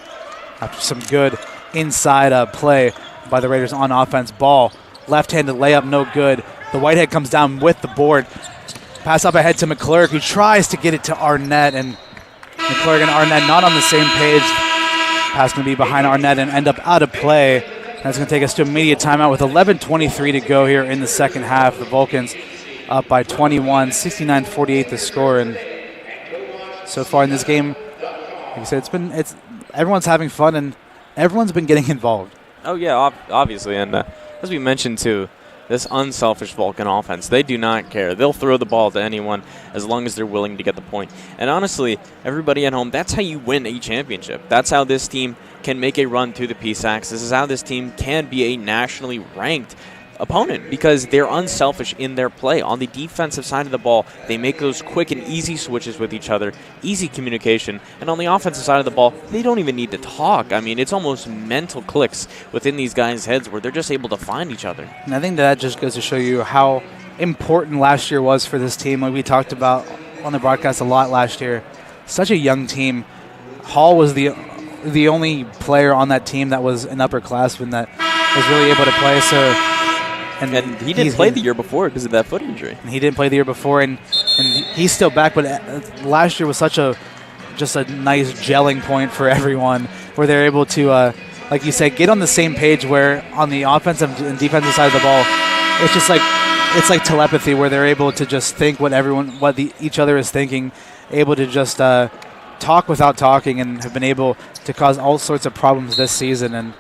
after some good inside play by the Raiders on offense. Ball, left-handed layup, no good. The Whitehead comes down with the board. Pass up ahead to McClurg, who tries to get it to Arnett, and McClurg and Arnett not on the same page. Pass going to be behind Arnett and end up out of play. That's going to take us to immediate timeout with 11:23 to go here in the second half. The Vulcans up by 21, 69-48 the score. And so far in this game, like I said, it's everyone's having fun and everyone's been getting involved. Oh yeah, obviously, and as we mentioned too, this unselfish Vulcan offense, they do not care. They'll throw the ball to anyone as long as they're willing to get the point. And honestly, everybody at home, that's how you win a championship. That's how this team can make a run to the PSACs. This is how this team can be a nationally ranked opponent because they're unselfish in their play. On the defensive side of the ball, they make those quick and easy switches with each other, easy communication. And on the offensive side of the ball, they don't even need to talk. I mean, it's almost mental clicks within these guys' heads where they're just able to find each other. And I think that just goes to show you how important last year was for this team. Like we talked about on the broadcast a lot last year. Such a young team. Hall was the only player on that team that was an upperclassman that was really able to play. So, and he didn't play the year before because of that foot injury. And he didn't play the year before, and he's still back. But last year was just a nice gelling point for everyone, where they're able to, like you said, get on the same page. Where on the offensive and defensive side of the ball, it's like telepathy, where they're able to just think what each other is thinking, able to just talk without talking, and have been able to cause all sorts of problems this season. And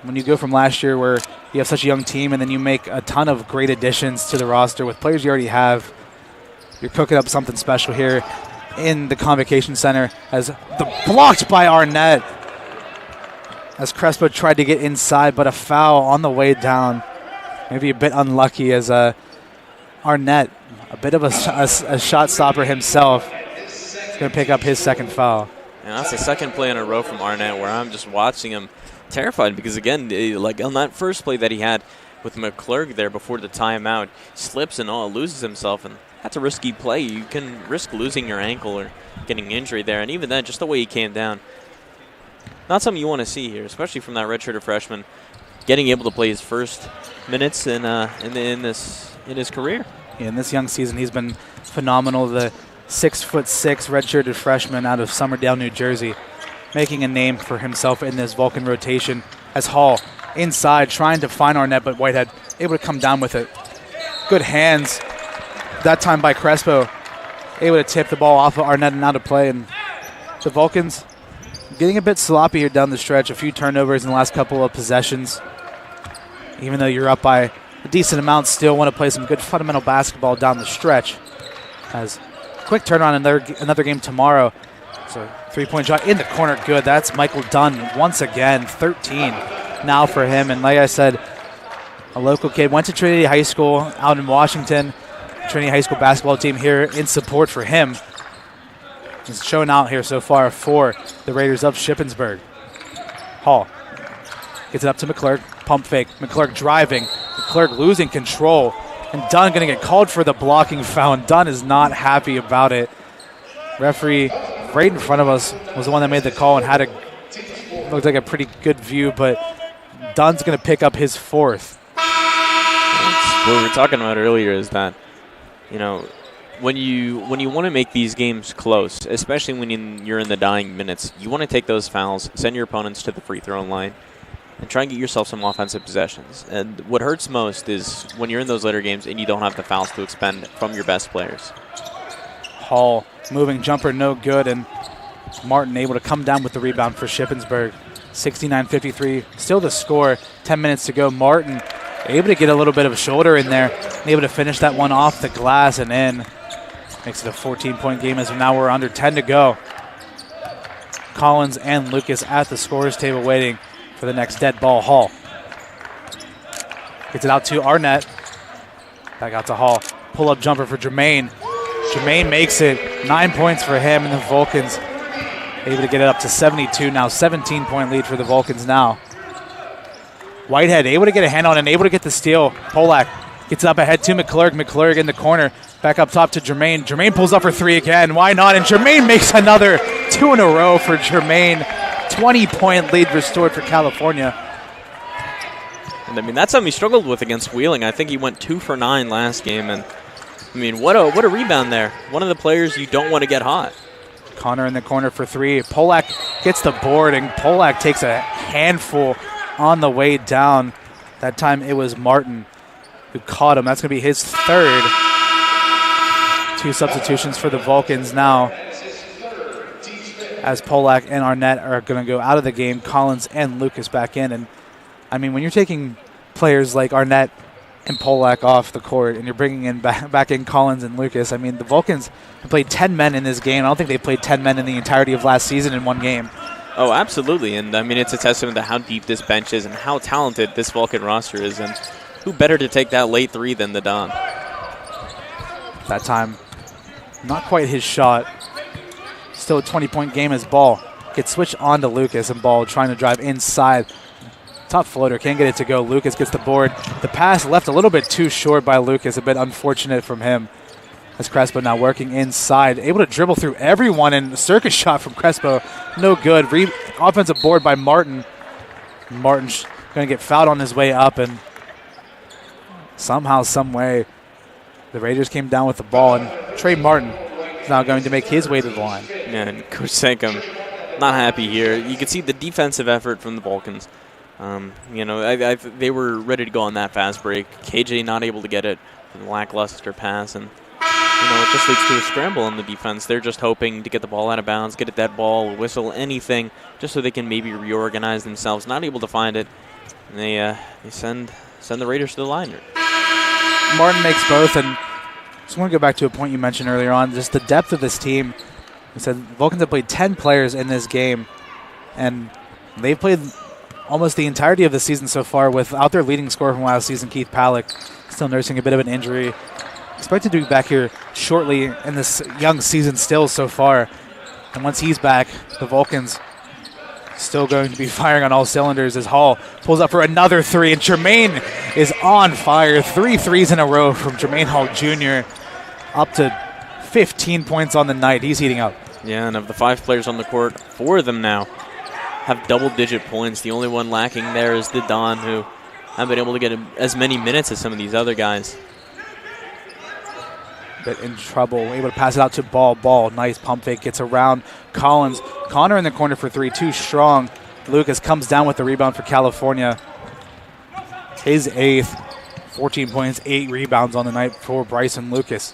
when you go from last year where you have such a young team and then you make a ton of great additions to the roster with players you already have, you're cooking up something special here in the Convocation Center as blocked by Arnett as Crespo tried to get inside, but a foul on the way down. Maybe a bit unlucky as Arnett, a bit of a shot stopper himself, is going to pick up his second foul. And that's the second play in a row from Arnett where I'm just watching him terrified because, again, like on that first play that he had with McClurg there before the timeout, slips and all, loses himself, and that's a risky play. You can risk losing your ankle or getting injury there, and even then, just the way he came down, not something you want to see here, especially from that redshirted freshman getting able to play his first minutes in his career. Yeah, in this young season, he's been phenomenal. The 6'6" redshirted freshman out of Summerdale, New Jersey, making a name for himself in this Vulcan rotation as Hall inside trying to find Arnett, but Whitehead able to come down with it. Good hands that time by Crespo, able to tip the ball off of Arnett and out of play. And the Vulcans getting a bit sloppy here down the stretch. A few turnovers in the last couple of possessions. Even though you're up by a decent amount, still want to play some good fundamental basketball down the stretch. As quick turnaround another game tomorrow. So three-point shot in the corner, good. That's Michael Dunn once again, 13 now for him. And like I said, a local kid, went to Trinity High School out in Washington. Trinity High School basketball team here in support for him. He's showing out here so far for the Raiders of Shippensburg. Hall gets it up to McClurg, pump fake. McClurg driving, McClurg losing control. And Dunn going to get called for the blocking foul, and Dunn is not happy about it. Referee right in front of us was the one that made the call and looked like a pretty good view, but Dunn's going to pick up his fourth. What we were talking about earlier is that, when you want to make these games close, especially when you're in the dying minutes, you want to take those fouls, send your opponents to the free throw line, and try and get yourself some offensive possessions. And what hurts most is when you're in those later games and you don't have the fouls to expend from your best players. Hall moving jumper, no good, and Martin able to come down with the rebound for Shippensburg. 69-53, still the score, 10 minutes to go. Martin able to get a little bit of a shoulder in there, and able to finish that one off the glass and in. Makes it a 14-point game as now we're under 10 to go. Collins and Lucas at the scorer's table waiting for the next dead ball. Hall gets it out to Arnett. Back out to Hall. Pull-up jumper for Jermaine. Jermaine makes it. 9 points for him, and the Vulcans able to get it up to 72 now. 17-point lead for the Vulcans now. Whitehead able to get a hand on and able to get the steal. Polak gets it up ahead to McClurg. McClurg in the corner. Back up top to Jermaine. Jermaine pulls up for three again. Why not? And Jermaine makes another 2 in a row for Jermaine. 20-point lead restored for California. And I mean, that's something he struggled with against Wheeling. I think he went 2 for 9 last game. And I mean, what a rebound there. One of the players you don't want to get hot. Connor in the corner for three. Polak gets the board, and Polak takes a handful on the way down. That time it was Martin who caught him. That's going to be his third. 2 substitutions for the Vulcans now, as Polak and Arnett are going to go out of the game. Collins and Lucas back in. And, I mean, when you're taking players like Arnett and Polak off the court and you're bringing in back in Collins and Lucas, I mean, the Vulcans have played 10 men in this game. I don't think they played 10 men in the entirety of last season in one game. Oh, absolutely. And, I mean, it's a testament to how deep this bench is and how talented this Vulcan roster is. And who better to take that late three than the Don? That time, not quite his shot. Still a 20-point game as Ball gets switched on to Lucas, and Ball trying to drive inside. Top floater, can't get it to go. Lucas gets the board. The pass left a little bit too short by Lucas, a bit unfortunate from him. As Crespo now working inside, able to dribble through everyone, and a circus shot from Crespo, no good. Offensive board by Martin. Martin's going to get fouled on his way up, and somehow, some way, the Raiders came down with the ball, and Trey Martin is now going to make his way to the line. And Coach Sankum not happy here. You can see the defensive effort from the Vulcans. They were ready to go on that fast break. KJ not able to get it from the lackluster pass, and it just leads to a scramble in the defense. They're just hoping to get the ball out of bounds, get at that ball, whistle, anything, just so they can maybe reorganize themselves. Not able to find it, and they send the Raiders to the line. Martin makes both, and just want to go back to a point you mentioned earlier on, just the depth of this team. We said Vulcans have played 10 players in this game, and they've played almost the entirety of the season so far without their leading scorer from last season, Keith Palak, still nursing a bit of an injury. Expected to be back here shortly in this young season still so far. And once he's back, the Vulcans still going to be firing on all cylinders as Hall pulls up for another three, and Jermaine is on fire. 3 threes in a row from Jermaine Hall Jr., up to 15 points on the night. He's heating up. Yeah, and of the 5 players on the court, 4 of them now have double-digit points. The only one lacking there is the Don, who haven't been able to get as many minutes as some of these other guys. Bit in trouble, able to pass it out to Ball. Ball, nice pump fake, gets around Collins. Connor in the corner for 3, too strong. Lucas comes down with the rebound for California. His 8th, 14 points, 8 rebounds on the night for Bryson Lucas.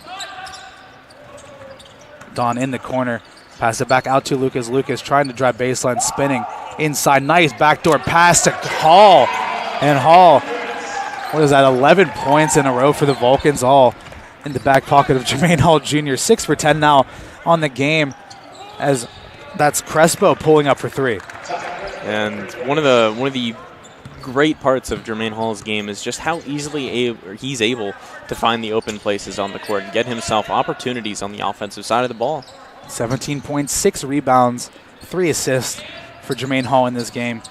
Don in the corner. Pass it back out to Lucas. Lucas trying to drive baseline, spinning inside. Nice backdoor pass to Hall. And Hall, what is that, 11 points in a row for the Vulcans, all in the back pocket of Jermaine Hall Jr. 6 for 10 now on the game, as that's Crespo pulling up for 3. And one of the great parts of Jermaine Hall's game is just how easily he's able to find the open places on the court and get himself opportunities on the offensive side of the ball. 17 points, 6 rebounds, 3 assists for Jermaine Hall in this game.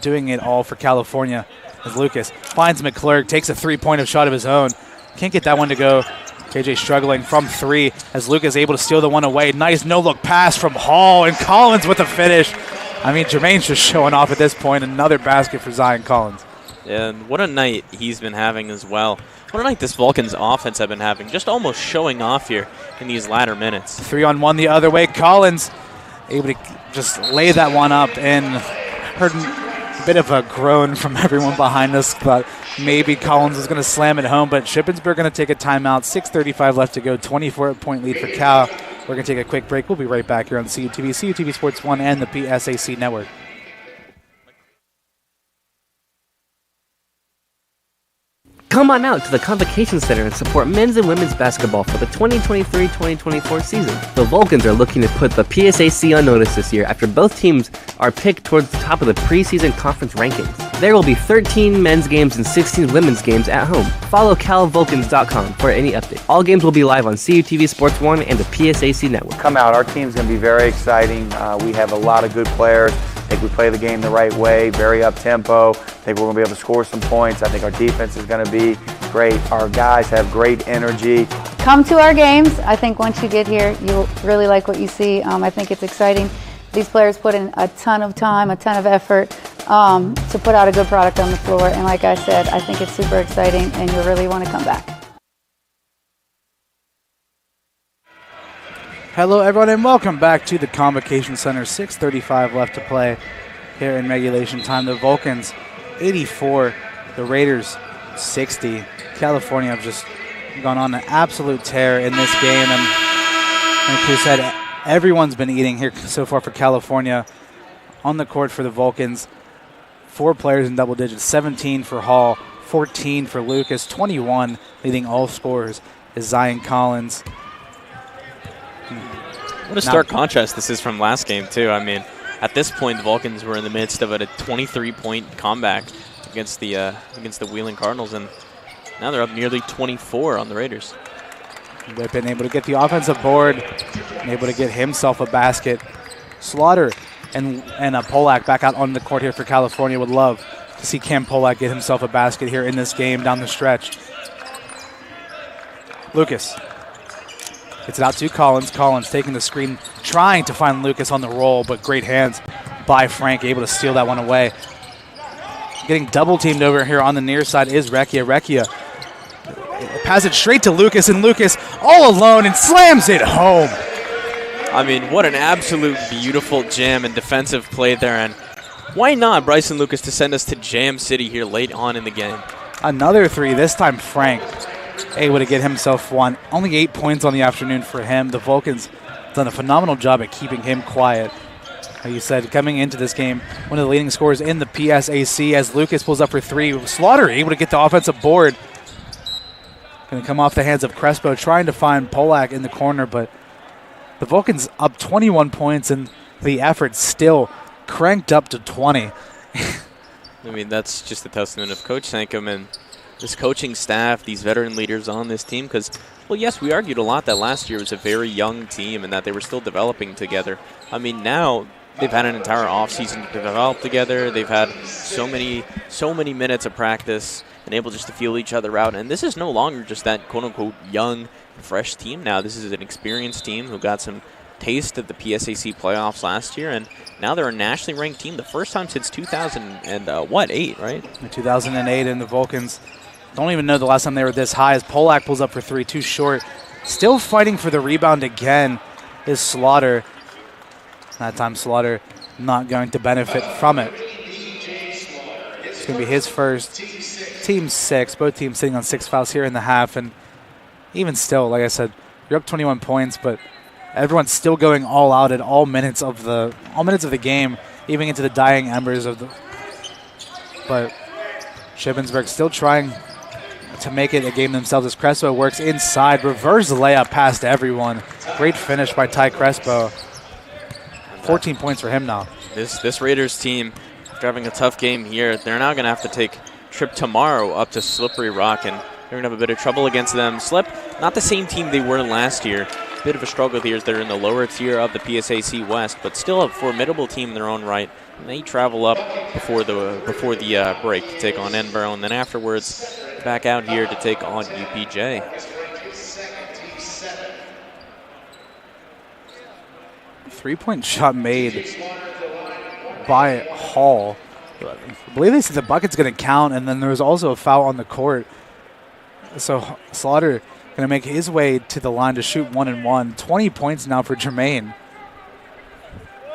Doing it all for California as Lucas finds McClurg, takes a three-pointer shot of his own. Can't get that one to go. KJ struggling from 3 as Lucas able to steal the one away. Nice no-look pass from Hall, and Collins with the finish. I mean, Jermaine's just showing off at this point. Another basket for Zion Collins. And what a night he's been having as well. What a night this Vulcans offense have been having, just almost showing off here in these latter minutes. 3-on-1 the other way. Collins able to just lay that one up, and heard a bit of a groan from everyone behind us. Thought maybe Collins was going to slam it home, but Shippensburg going to take a timeout. 6:35 left to go. 24-point lead for Cal. We're going to take a quick break. We'll be right back here on CUTV, CUTV Sports 1, and the PSAC Network. Come on out to the Convocation Center and support men's and women's basketball for the 2023-2024 season. The Vulcans are looking to put the PSAC on notice this year after both teams are picked towards the top of the preseason conference rankings. There will be 13 men's games and 16 women's games at home. Follow calvulcans.com for any update. All games will be live on CUTV Sports 1 and the PSAC Network. Come out. Our team's going to be very exciting. We have a lot of good players. I think we play the game the right way, very up-tempo. I think we're going to be able to score some points. I think our defense is going to be great. Our guys have great energy. Come to our games. I think once you get here, you'll really like what you see. I think it's exciting. These players put in a ton of time, a ton of effort to put out a good product on the floor. And like I said, I think it's super exciting, and you'll really want to come back. Hello, everyone, and welcome back to the Convocation Center. 6:35 left to play here in regulation time. The Vulcans, 84. The Raiders, 60. California have just gone on an absolute tear in this game. And like Chris said, everyone's been eating here so far for California. On the court for the Vulcans, 4 players in double digits. 17 for Hall, 14 for Lucas, 21 leading all scorers is Zion Collins. What a stark contrast this is from last game, too. I mean, at this point, the Vulcans were in the midst of a 23-point comeback against the Wheeling Cardinals, and Now they're up nearly 24 on the Raiders. Whippin able to get the offensive board and able to get himself a basket. Slaughter and Polak back out on the court here for California. Would love to see Cam Polak get himself a basket here in this game down the stretch. Lucas gets it out to Collins. Collins taking the screen, trying to find Lucas on the roll, but great hands by Frank, able to steal that one away. Getting double teamed over here on the near side is Recchia. Recchia pass it straight to Lucas, and Lucas all alone and slams it home. I mean, what an absolute beautiful jam and defensive play there. And why not Bryson Lucas to send us to Jam City here late on in the game? Another three, this time Frank able to get himself one. Only 8 points on the afternoon for him. The Vulcans done a phenomenal job at keeping him quiet. Like you said, coming into this game, one of the leading scorers in the PSAC as Lucas pulls up for three. Slaughter able to get the offensive board. Going to come off the hands of Crespo, trying to find Polak in the corner, but the Vulcans up 21 points, and the effort still cranked up to 20. I mean, that's just a testament of Coach Sankum and this coaching staff, these veteran leaders on this team, because, well, yes, we argued a lot that last year was a very young team and that they were still developing together. I mean, now they've had an entire offseason to develop together. They've had so many minutes of practice and able just to feel each other out. And this is no longer just that quote-unquote young, fresh team now. This is an experienced team who got some taste of the PSAC playoffs last year, and now they're a nationally ranked team. The first time since 2008, right? In 2008, and the Vulcans don't even know the last time they were this high as Polak pulls up for three, too short. Still fighting for the rebound again is Slaughter. That time Slaughter not going to benefit from it. It's going to be his first. Team 6, both teams sitting on 6 fouls here in the half, and even still, like I said, you're up 21 points, but everyone's still going all out at all minutes of the game, even into the dying embers of the. But Shippensburg still trying to make it a game themselves as Crespo works inside, reverse layup past everyone. Great finish by Ty Crespo. 14 points for him now. This Raiders team, after having a tough game here, they're now going to have to take trip tomorrow up to Slippery Rock, and they're going to have a bit of trouble against them. Slip, not the same team they were last year. Bit of a struggle here as they're in the lower tier of the PSAC West, but still a formidable team in their own right. And they travel up before the break to take on Edinburgh, and then afterwards back out here to take on UPJ. Three-point shot made by Hall. I believe they said the bucket's going to count, and then there was also a foul on the court. So Slaughter going to make his way to the line to shoot 1-and-1. 20 points now for Jermaine.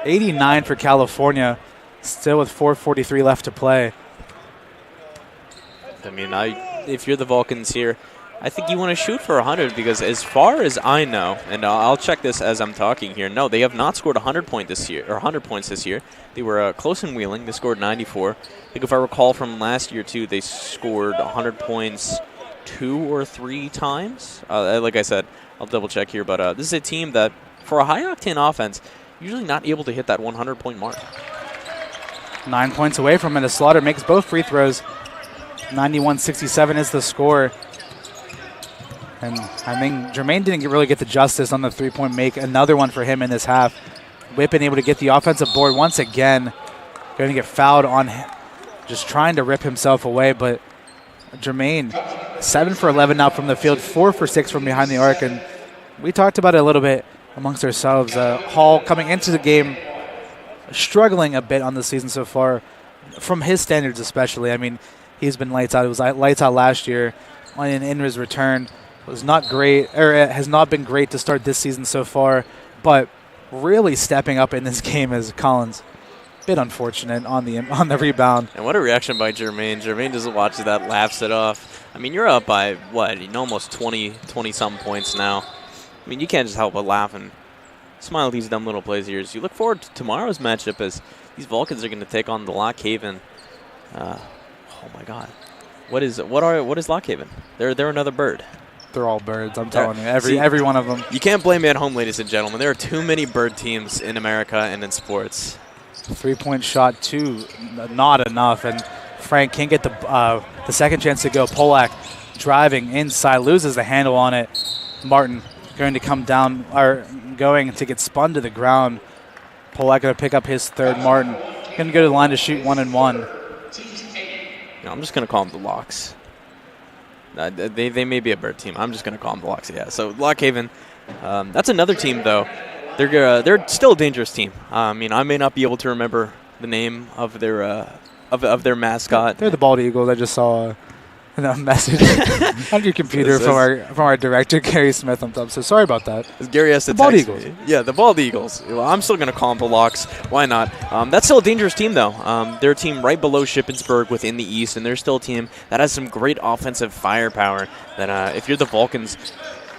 89 for California, still with 4:43 left to play. I mean, if you're the Vulcans here, I think you want to shoot for 100 because as far as I know, and I'll check this as I'm talking here, no, they have not scored 100 points this year. They were close in Wheeling. They scored 94. I think if I recall from last year, too, they scored 100 points 2 or 3 times. Like I said, I'll double-check here, but this is a team that, for a high-octane offense, usually not able to hit that 100-point mark. 9 points away from it as Slaughter makes both free throws. 91-67 is the score. And I think Jermaine didn't really get the justice on the three-point make. Another one for him in this half. Whippin able to get the offensive board once again. Going to get fouled on just trying to rip himself away. But Jermaine, 7 for 11 now from the field, 4 for 6 from behind the arc. And we talked about it a little bit amongst ourselves. Hall coming into the game struggling a bit on the season so far, from his standards especially. I mean, he's been lights out. It was lights out last year. In his return, was not great, or has not been great to start this season so far, but really stepping up in this game as Collins. Bit unfortunate on the rebound. And what a reaction by Jermaine. Jermaine doesn't watch that, laughs it off. I mean, you're up by, almost 20-some points now. I mean, you can't just help but laugh and smile at these dumb little plays here. As you look forward to tomorrow's matchup as these Vulcans are going to take on the Lock Haven. Oh, my God. What is Lock Haven? They're another bird. They're all birds, I'm telling you. Every one of them. You can't blame me at home, ladies and gentlemen. There are too many bird teams in America and in sports. Three-point shot, too, not enough. And Frank can't get the second chance to go. Polak driving inside, loses the handle on it. Martin going to come down, or going to get spun to the ground. Polak going to pick up his third. Martin going to go to the line to shoot 1-1. No, I'm just going to call them the Locks. They may be a bird team. I'm just going to call them the Locks, yeah. So Lock Haven, that's another team, though. They're still a dangerous team. I may not be able to remember the name of their mascot. They're the Bald Eagles. I just saw a message on your computer from our director, Gary Smith. I'm so sorry about that. Gary has to Bald text Eagles. me. Yeah, the Bald Eagles. Well, I'm still going to call them the Locks. Why not? That's still a dangerous team, though. They're a team right below Shippensburg within the East, and they're still a team that has some great offensive firepower that if you're the Vulcans,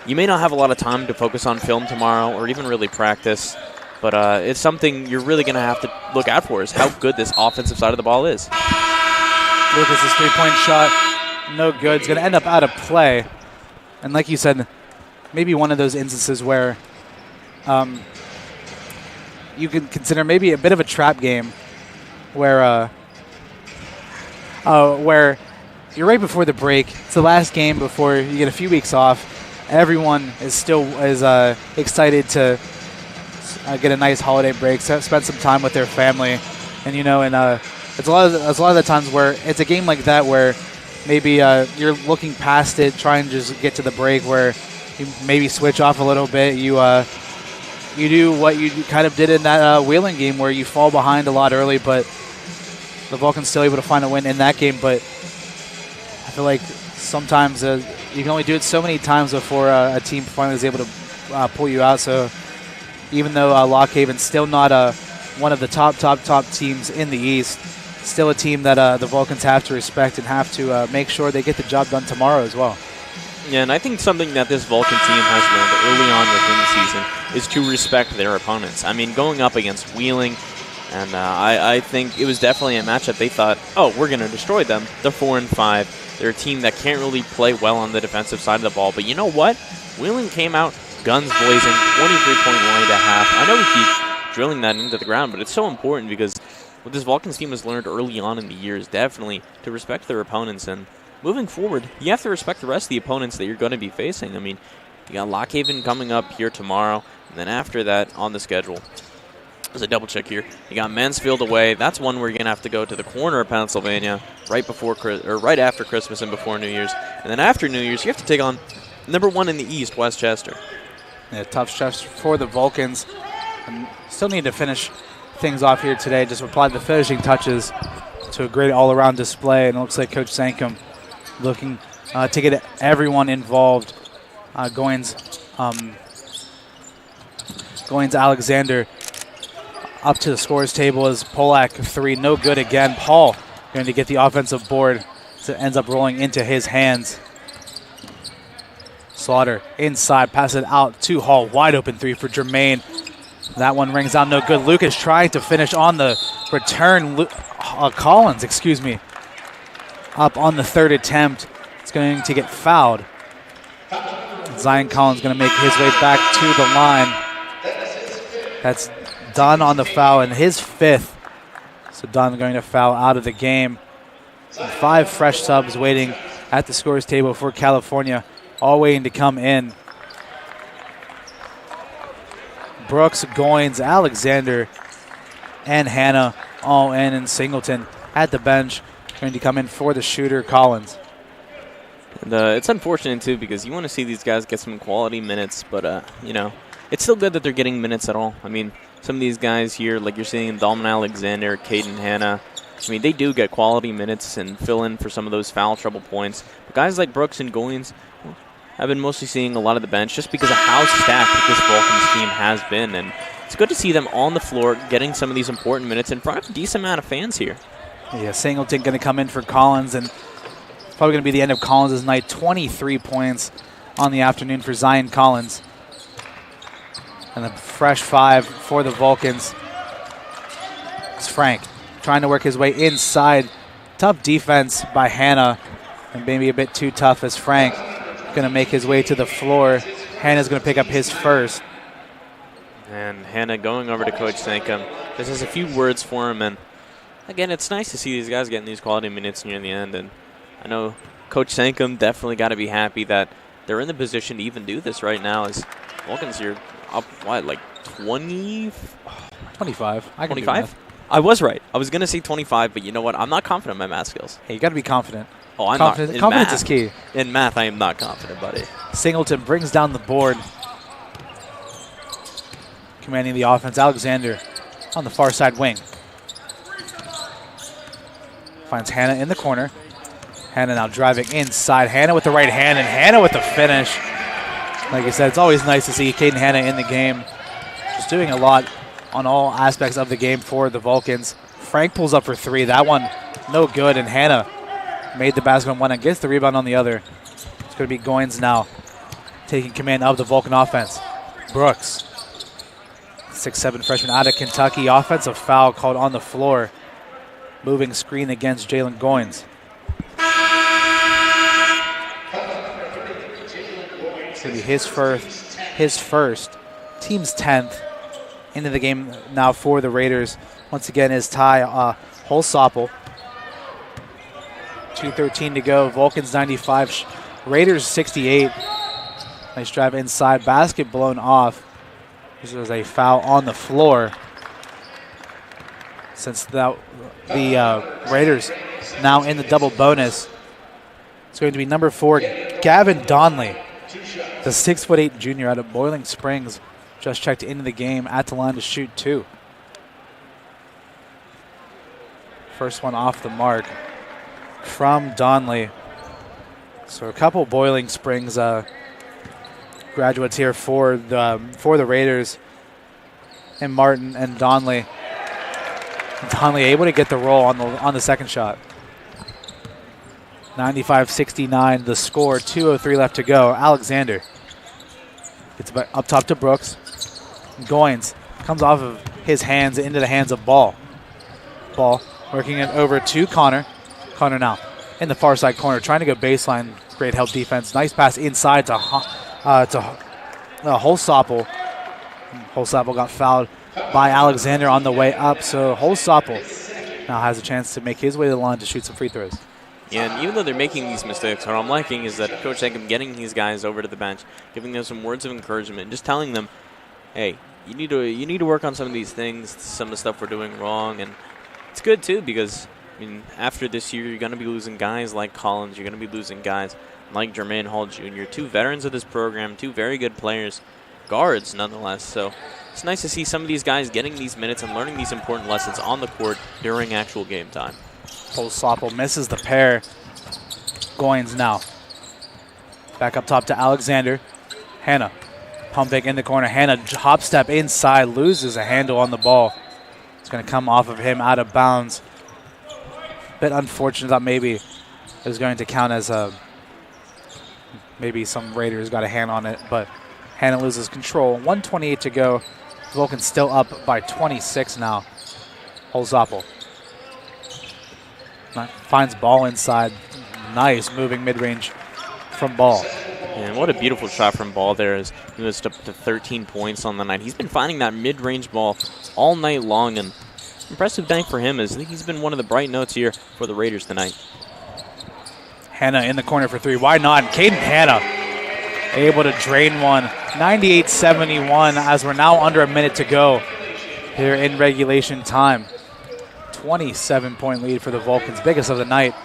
you may not have a lot of time to focus on film tomorrow or even really practice, but it's something you're really going to have to look out for is how good this offensive side of the ball is. Lucas's three-point shot, no good. It's going to end up out of play. And like you said, maybe one of those instances where you can consider maybe a bit of a trap game where you're right before the break. It's the last game before you get a few weeks off. Everyone is still excited to get a nice holiday break, spend some time with their family, and it's a lot of the times where it's a game like that where maybe you're looking past it, trying to just get to the break where you maybe switch off a little bit. You do what you kind of did in that Wheeling game where you fall behind a lot early, but the Vulcans still able to find a win in that game. But I feel like sometimes you can only do it so many times before a team finally is able to pull you out. So even though Lock Haven's still not one of the top teams in the East, still a team that the Vulcans have to respect and have to make sure they get the job done tomorrow as well. Yeah, and I think something that this Vulcan team has learned early on within the season is to respect their opponents. I mean, going up against Wheeling, and I think it was definitely a match that they thought, oh, we're going to destroy them. They're 4-5. They're a team that can't really play well on the defensive side of the ball. But you know what? Wheeling came out guns blazing, 23-point lead at half. I know we keep drilling that into the ground, but it's so important because what this Vulcans team has learned early on in the year is definitely to respect their opponents. And moving forward, you have to respect the rest of the opponents that you're going to be facing. I mean, you got Lock Haven coming up here tomorrow, and then after that on the schedule, there's a double check here. You got Mansfield away. That's one where you're going to have to go to the corner of Pennsylvania right after Christmas and before New Year's. And then after New Year's, you have to take on number 1 in the East, Westchester. Yeah, tough stretch for the Vulcans. And still need to finish things off here today. Just applied the finishing touches to a great all-around display. And it looks like Coach Sankum looking to get everyone involved. Goins Alexander up to the scores table as Polak 3, no good again. Paul going to get the offensive board, so it ends up rolling into his hands. Slaughter inside, pass it out to Hall, wide open 3 for Jermaine. That one rings out, no good. Lucas trying to finish on the return. Collins, up on the third attempt. It's going to get fouled. Zion Collins going to make his way back to the line. That's Dunn on the foul, and his 5th. So Dunn going to foul out of the game. 5 fresh subs waiting at the scores table for California, all waiting to come in. Brooks, Goins, Alexander, and Hannah all in, and Singleton at the bench going to come in for the shooter, Collins. And it's unfortunate, too, because you want to see these guys get some quality minutes, but, it's still good that they're getting minutes at all. I mean, some of these guys here, like you're seeing Dalman Alexander, Caden Hanna, I mean, they do get quality minutes and fill in for some of those foul trouble points. But guys like Brooks and Goins, I've been mostly seeing a lot of the bench just because of how stacked this Vulcans team has been. And it's good to see them on the floor getting some of these important minutes in front of a decent amount of fans here. Yeah, Singleton going to come in for Collins, and it's probably going to be the end of Collins' night. 23 points on the afternoon for Zion Collins. And a fresh 5 for the Vulcans. It's Frank trying to work his way inside. Tough defense by Hannah, and maybe a bit too tough as Frank going to make his way to the floor. Hannah's going to pick up his first. And Hannah going over to Coach Sankum. Just has a few words for him. And again, it's nice to see these guys getting these quality minutes near the end. And I know Coach Sankum definitely got to be happy that they're in the position to even do this right now, as Vulcans here up, what, like 20? 25. I can do 25? math. I was right. I was going to say 25, but you know what? I'm not confident in my math skills. Hey, you got to be confident. Oh, I'm Confidence, not. In confidence math, is key. In math, I am not confident, buddy. Singleton brings down the board. Commanding the offense, Alexander on the far side wing. Finds Hannah in the corner. Hannah now driving inside. Hannah with the right hand, and Hannah with the finish. Like I said, it's always nice to see Caden Hannah in the game. Just doing a lot on all aspects of the game for the Vulcans. Frank pulls up for three. That one, no good, and Hannah made the basket on one and gets the rebound on the other. It's going to be Goins now taking command of the Vulcan offense. Brooks, 6'7" freshman out of Kentucky. Offensive foul called on the floor. Moving screen against Jalen Goins. It's going to be his first, team's 10th into the game now for the Raiders. Once again is Ty Holsopple. 2:13 to go. Vulcans 95, Raiders 68. Nice drive inside. Basket blown off. This was a foul on the floor. Since the Raiders now in the double bonus, it's going to be number 4, Gavin Donley, the 6'8" junior out of Boiling Springs, just checked into the game at the line to shoot 2. First one off the mark from Donley. So a couple Boiling Springs graduates here for the Raiders, and Martin and Donley. Donley able to get the roll on the second shot. 95-69 the score, 2:03 left to go. Alexander gets up top to Brooks. Goins comes off of his hands into the hands of Ball. Ball working it over to Connor. Connor now in the far side corner, trying to go baseline. Great help defense. Nice pass inside to Holsopple. Holsopple got fouled by Alexander on the way up, so Holsopple now has a chance to make his way to the line to shoot some free throws. Yeah, and even though they're making these mistakes, what I'm liking is that Coach Sankum getting these guys over to the bench, giving them some words of encouragement, just telling them, hey, you need to work on some of these things, some of the stuff we're doing wrong, and it's good too because I mean after this year you're going to be losing guys like Collins, you're going to be losing guys like Jermaine Hall Jr., 2 veterans of this program, 2 very good players, guards nonetheless. So it's nice to see some of these guys getting these minutes and learning these important lessons on the court during actual game time. Holsopple misses the pair. Goins now. Back up top to Alexander. Hannah pumping in the corner. Hannah hop step inside, loses a handle on the ball. It's going to come off of him out of bounds. Bit unfortunate that maybe it was going to count as maybe some Raiders got a hand on it, but Hannah loses control. 1:28 to go. Vulcan's still up by 26 now. Holsopple finds Ball inside. Nice moving mid-range from Ball. And what a beautiful shot from Ball there as he was up to 13 points on the night. He's been finding that mid-range ball all night long, and impressive bank for him as he's been one of the bright notes here for the Raiders tonight. Hannah in the corner for 3. Why not? Caden Hannah able to drain one. 98-71 as we're now under a minute to go here in regulation time. 27-point lead for the Vulcans, biggest of the night.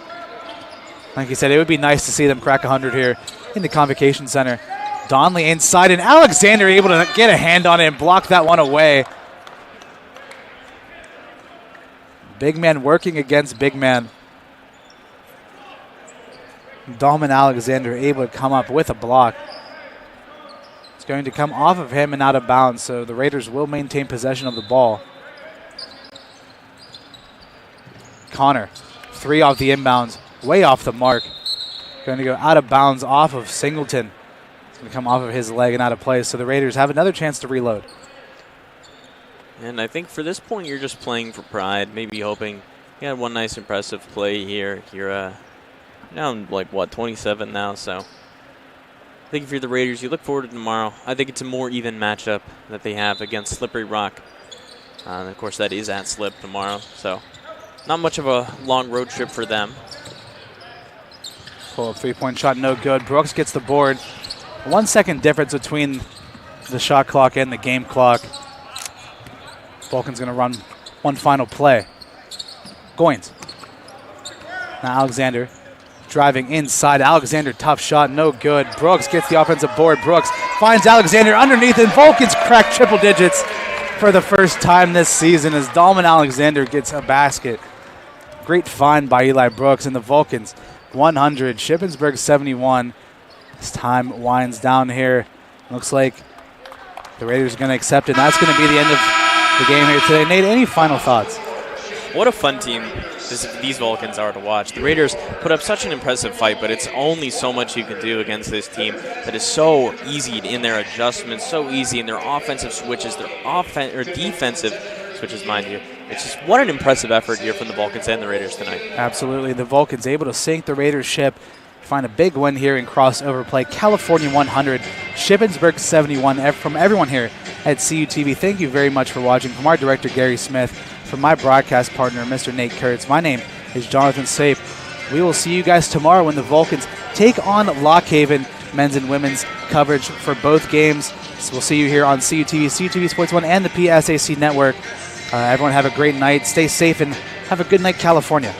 Like you said, it would be nice to see them crack 100 here in the Convocation Center. Donley inside, and Alexander able to get a hand on it and block that one away. Big man working against big man. Dalman Alexander able to come up with a block. It's going to come off of him and out of bounds, so the Raiders will maintain possession of the ball. Connor, 3 off the inbounds, way off the mark. Going to go out of bounds off of Singleton. It's going to come off of his leg and out of play, so the Raiders have another chance to reload. And I think for this point, you're just playing for pride, maybe hoping you had one nice impressive play here. You're down like, 27 now, so I think if you're the Raiders, you look forward to tomorrow. I think it's a more even matchup that they have against Slippery Rock. And of course, that is at Slip tomorrow, so not much of a long road trip for them. Pull-up three-point shot, no good. Brooks gets the board. 1 second difference between the shot clock and the game clock. Vulcan's going to run one final play. Goins. Now Alexander driving inside. Alexander, tough shot, no good. Brooks gets the offensive board. Brooks finds Alexander underneath, and Vulcan's cracked triple digits for the first time this season as Dalman Alexander gets a basket. Great find by Eli Brooks, and the Vulcans 100, Shippensburg 71. As time winds down here, looks like the Raiders are going to accept it. And that's going to be the end of the game here today. Nate, any final thoughts? What a fun team these Vulcans are to watch. The Raiders put up such an impressive fight, but it's only so much you can do against this team that is so easy in their adjustments, so easy in their offensive switches, their defensive switches, mind you. It's just what an impressive effort here from the Vulcans and the Raiders tonight. Absolutely. The Vulcans able to sink the Raiders ship, find a big win here in crossover play. California 100, Shippensburg 71. From everyone here at CUTV, thank you very much for watching. From our director, Gary Smith, from my broadcast partner, Mr. Nate Kurtz, my name is Jonathan Sape. We will see you guys tomorrow when the Vulcans take on Lock Haven. Men's and women's coverage for both games. So we'll see you here on CUTV, CUTV Sports 1, and the PSAC Network. Everyone have a great night. Stay safe and have a good night, California.